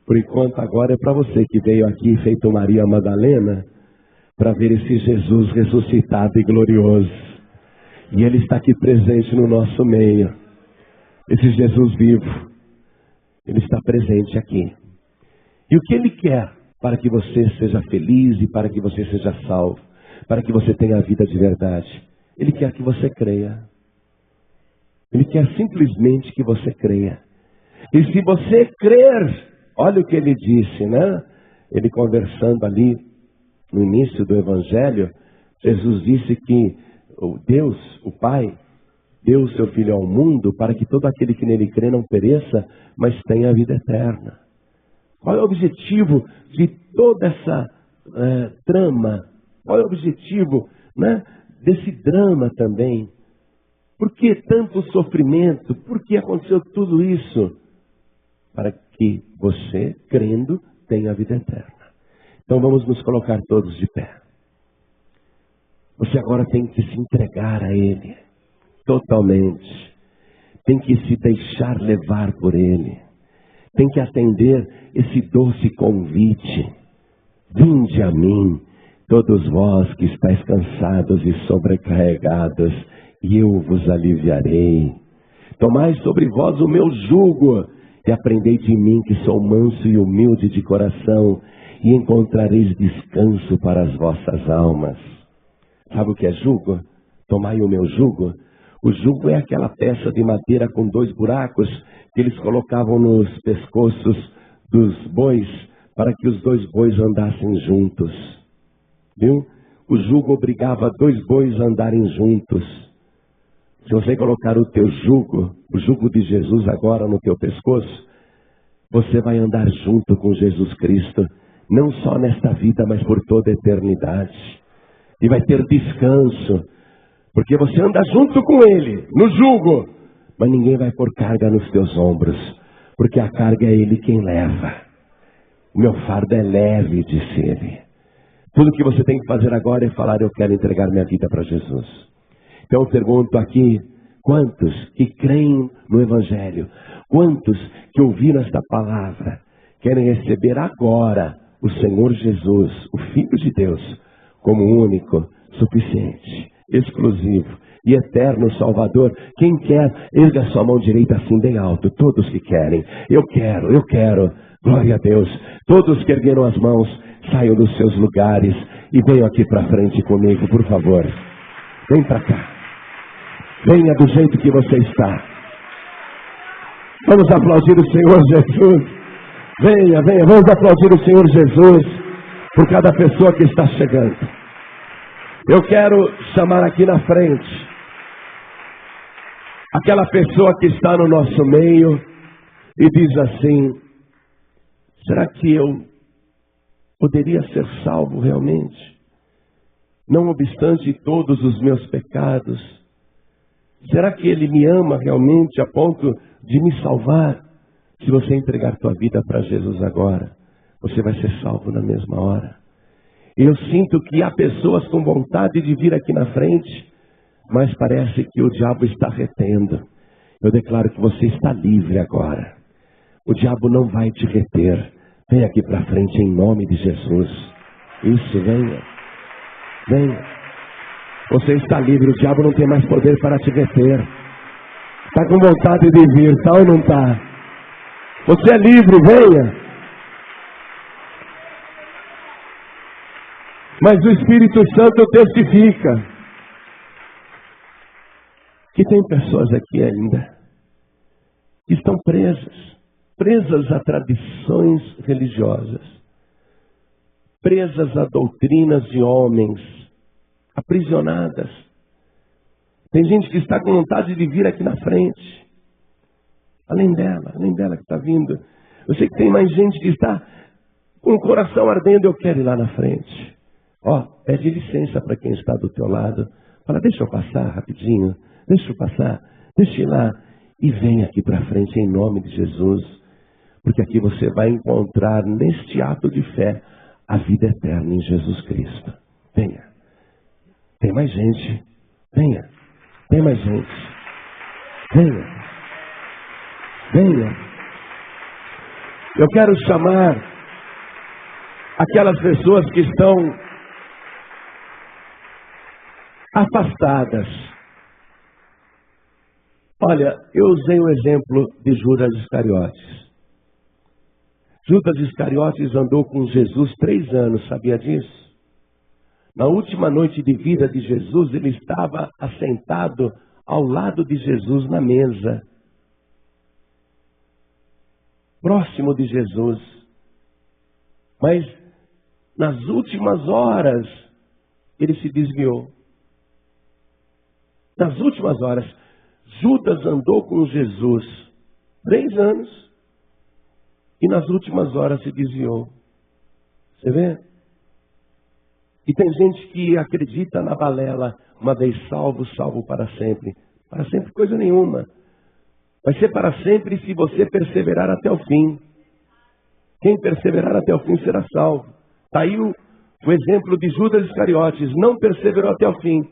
Por enquanto agora é para você que veio aqui feito Maria Madalena, para ver esse Jesus ressuscitado e glorioso. E Ele está aqui presente no nosso meio. Esse Jesus vivo, Ele está presente aqui. E o que Ele quer para que você seja feliz e para que você seja salvo, para que você tenha a vida de verdade? Ele quer que você creia. Ele quer simplesmente que você creia. E se você crer, olha o que Ele disse, né? Ele conversando ali no início do Evangelho, Jesus disse que Deus, o Pai, deu o seu Filho ao mundo para que todo aquele que nele crê não pereça, mas tenha a vida eterna. Qual é o objetivo de toda essa trama? Qual é o objetivo, né, desse drama também? Por que tanto sofrimento? Por que aconteceu tudo isso? Para que você, crendo, tenha a vida eterna. Então vamos nos colocar todos de pé. Você agora tem que se entregar a Ele, totalmente. Tem que se deixar levar por Ele. Tem que atender esse doce convite. Vinde a mim, todos vós que estáis cansados e sobrecarregados, e eu vos aliviarei. Tomai sobre vós o meu jugo, e aprendei de mim que sou manso e humilde de coração, e encontrareis descanso para as vossas almas. Sabe o que é jugo? Tomai o meu jugo. O jugo é aquela peça de madeira com 2 buracos que eles colocavam nos pescoços dos bois para que os 2 bois andassem juntos. Viu? O jugo obrigava 2 bois a andarem juntos. Se você colocar o teu jugo, o jugo de Jesus agora no teu pescoço, você vai andar junto com Jesus Cristo, não só nesta vida, mas por toda a eternidade. E vai ter descanso, porque você anda junto com Ele, no jugo, mas ninguém vai pôr carga nos teus ombros, porque a carga é Ele quem leva. O meu fardo é leve, disse Ele. Tudo que você tem que fazer agora é falar: eu quero entregar minha vida para Jesus. Então eu pergunto aqui, quantos que creem no Evangelho, quantos que ouviram esta palavra, querem receber agora o Senhor Jesus, o Filho de Deus, como único, suficiente, exclusivo e eterno Salvador? Quem quer, erga sua mão direita assim bem alto. Todos que querem, eu quero, glória a Deus. Todos que ergueram as mãos, saiam dos seus lugares e venham aqui para frente comigo, por favor. Vem para cá. Venha do jeito que você está. Vamos aplaudir o Senhor Jesus. Venha, vamos aplaudir o Senhor Jesus por cada pessoa que está chegando. Eu quero chamar aqui na frente aquela pessoa que está no nosso meio e diz assim: será que eu poderia ser salvo realmente? Não obstante todos os meus pecados, será que Ele me ama realmente a ponto de me salvar? Se você entregar tua vida para Jesus agora, você vai ser salvo na mesma hora. Eu sinto que há pessoas com vontade de vir aqui na frente, mas parece que o diabo está retendo. Eu declaro que você está livre agora. O diabo não vai te reter. Vem aqui para frente em nome de Jesus. Isso, venha. Venha. Você está livre, o diabo não tem mais poder para te reter. Está com vontade de vir, tá ou não está? Você é livre, venha. Mas o Espírito Santo testifica que tem pessoas aqui ainda que estão presas a tradições religiosas, presas a doutrinas de homens, aprisionadas. Tem gente que está com vontade de vir aqui na frente. Além dela que está vindo. Eu sei que tem mais gente que está com o coração ardendo. Eu quero ir lá na frente. Pede licença para quem está do teu lado. Fala: deixa eu passar rapidinho. Deixa eu passar. Deixa eu ir lá. E vem aqui para frente em nome de Jesus. Porque aqui você vai encontrar neste ato de fé a vida eterna em Jesus Cristo. Venha. Tem mais gente. Venha. Tem mais gente. Venha. Venha. Eu quero chamar aquelas pessoas que estão afastadas. Olha, eu usei o exemplo de Judas Iscariotes. Judas Iscariotes andou com Jesus 3 anos, sabia disso? Na última noite de vida de Jesus, ele estava assentado ao lado de Jesus na mesa, próximo de Jesus. Mas nas últimas horas, ele se desviou. Nas últimas horas, Judas andou com Jesus 3 anos e nas últimas horas se desviou. Você vê? E tem gente que acredita na balela, uma vez salvo, salvo para sempre. Para sempre coisa nenhuma. Vai ser para sempre se você perseverar até o fim. Quem perseverar até o fim será salvo. Está aí o exemplo de Judas Iscariotes, não perseverou até o fim.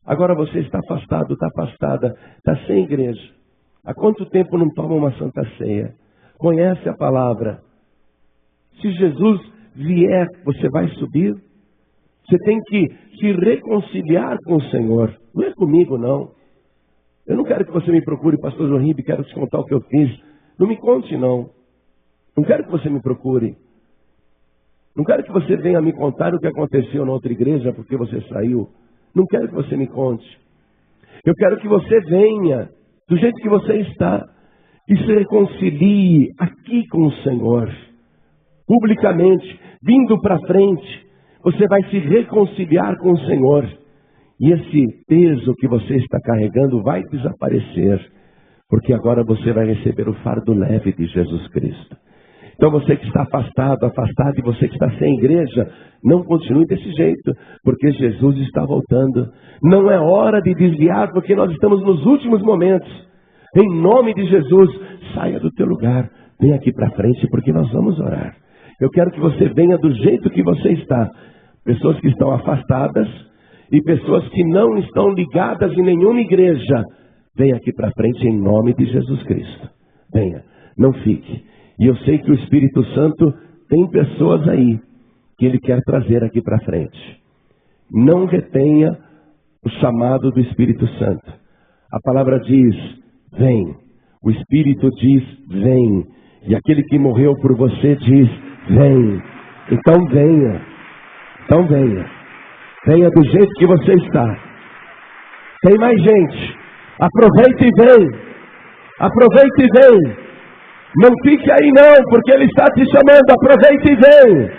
Agora você está afastado, está afastada, está sem igreja. Há quanto tempo não toma uma santa ceia? Conhece a palavra. Se Jesus vier, você vai subir? Você tem que se reconciliar com o Senhor. Não é comigo, não. Eu não quero que você me procure, pastor João Ribe, quero te contar o que eu fiz. Não me conte, não. Não quero que você me procure. Não quero que você venha me contar o que aconteceu na outra igreja porque você saiu. Não quero que você me conte. Eu quero que você venha do jeito que você está e se reconcilie aqui com o Senhor. Publicamente, vindo para frente, você vai se reconciliar com o Senhor. E esse peso que você está carregando vai desaparecer. Porque agora você vai receber o fardo leve de Jesus Cristo. Então você que está afastado, afastado, e você que está sem igreja, não continue desse jeito, porque Jesus está voltando. Não é hora de desviar, porque nós estamos nos últimos momentos. Em nome de Jesus, saia do teu lugar, vem aqui para frente, porque nós vamos orar. Eu quero que você venha do jeito que você está. Pessoas que estão afastadas e pessoas que não estão ligadas em nenhuma igreja, venha aqui para frente em nome de Jesus Cristo. Venha, não fique. E eu sei que o Espírito Santo tem pessoas aí que Ele quer trazer aqui para frente. Não retenha o chamado do Espírito Santo. A palavra diz, vem. O Espírito diz, vem. E aquele que morreu por você diz, vem. Então venha. Então venha. Venha do jeito que você está. Tem mais gente. Aproveite e vem. Aproveite e vem. Não fique aí não, porque Ele está te chamando. Aproveite e vem.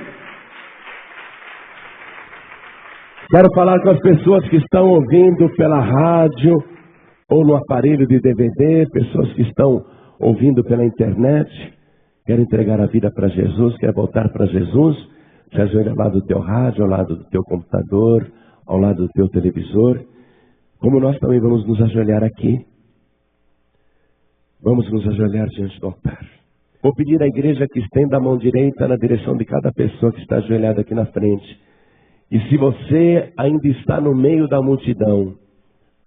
Quero falar com as pessoas que estão ouvindo pela rádio ou no aparelho de DVD, pessoas que estão ouvindo pela internet, quer entregar a vida para Jesus, quer voltar para Jesus, se ajoelha ao lado do teu rádio, ao lado do teu computador, ao lado do teu televisor, como nós também vamos nos ajoelhar aqui. Vamos nos ajoelhar diante do altar. Vou pedir à igreja que estenda a mão direita na direção de cada pessoa que está ajoelhada aqui na frente. E se você ainda está no meio da multidão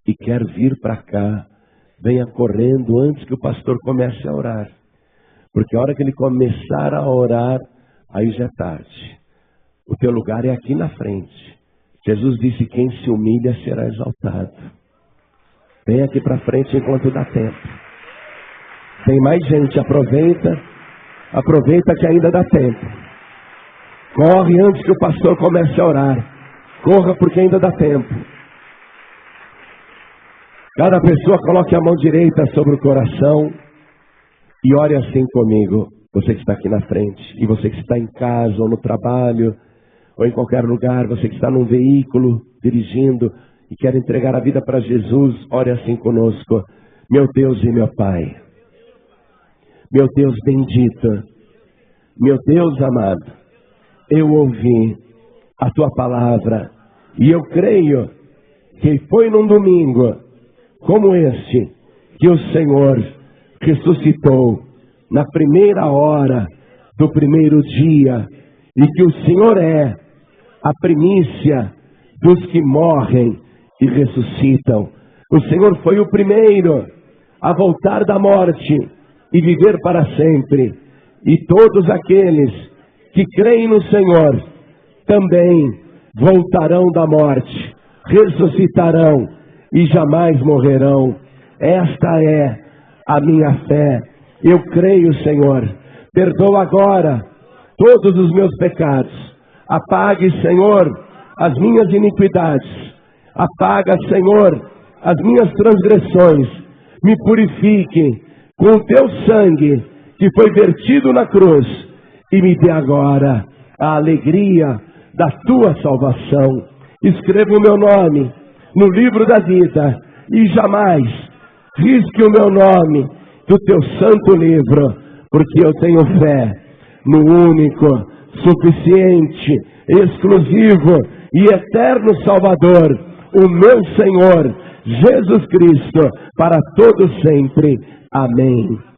e quer vir para cá, venha correndo antes que o pastor comece a orar. Porque a hora que ele começar a orar, aí já é tarde. O teu lugar é aqui na frente. Jesus disse, quem se humilha será exaltado. Vem aqui para frente enquanto dá tempo. Tem mais gente, aproveita que ainda dá tempo. Corre antes que o pastor comece a orar. Corra porque ainda dá tempo. Cada pessoa coloque a mão direita sobre o coração e ore assim comigo. Você que está aqui na frente, e você que está em casa ou no trabalho, ou em qualquer lugar, você que está num veículo dirigindo e quer entregar a vida para Jesus, ore assim conosco. Meu Deus e meu Pai. Meu Deus bendito, meu Deus amado, eu ouvi a Tua palavra e eu creio que foi num domingo como este que o Senhor ressuscitou na primeira hora do primeiro dia e que o Senhor é a primícia dos que morrem e ressuscitam. O Senhor foi o primeiro a voltar da morte e viver para sempre. E todos aqueles que creem no Senhor também voltarão da morte. ressuscitarão e jamais morrerão. Esta é a minha fé. Eu creio, Senhor. Perdoa agora todos os meus pecados. Apague, Senhor, as minhas iniquidades. Apaga, Senhor, as minhas transgressões. Me purifique com o teu sangue que foi vertido na cruz. E me dê agora a alegria da tua salvação. Escreva o meu nome no livro da vida e jamais risque o meu nome do teu santo livro, porque eu tenho fé no único, suficiente, exclusivo e eterno Salvador, o meu Senhor, Jesus Cristo, para todo sempre. Amém.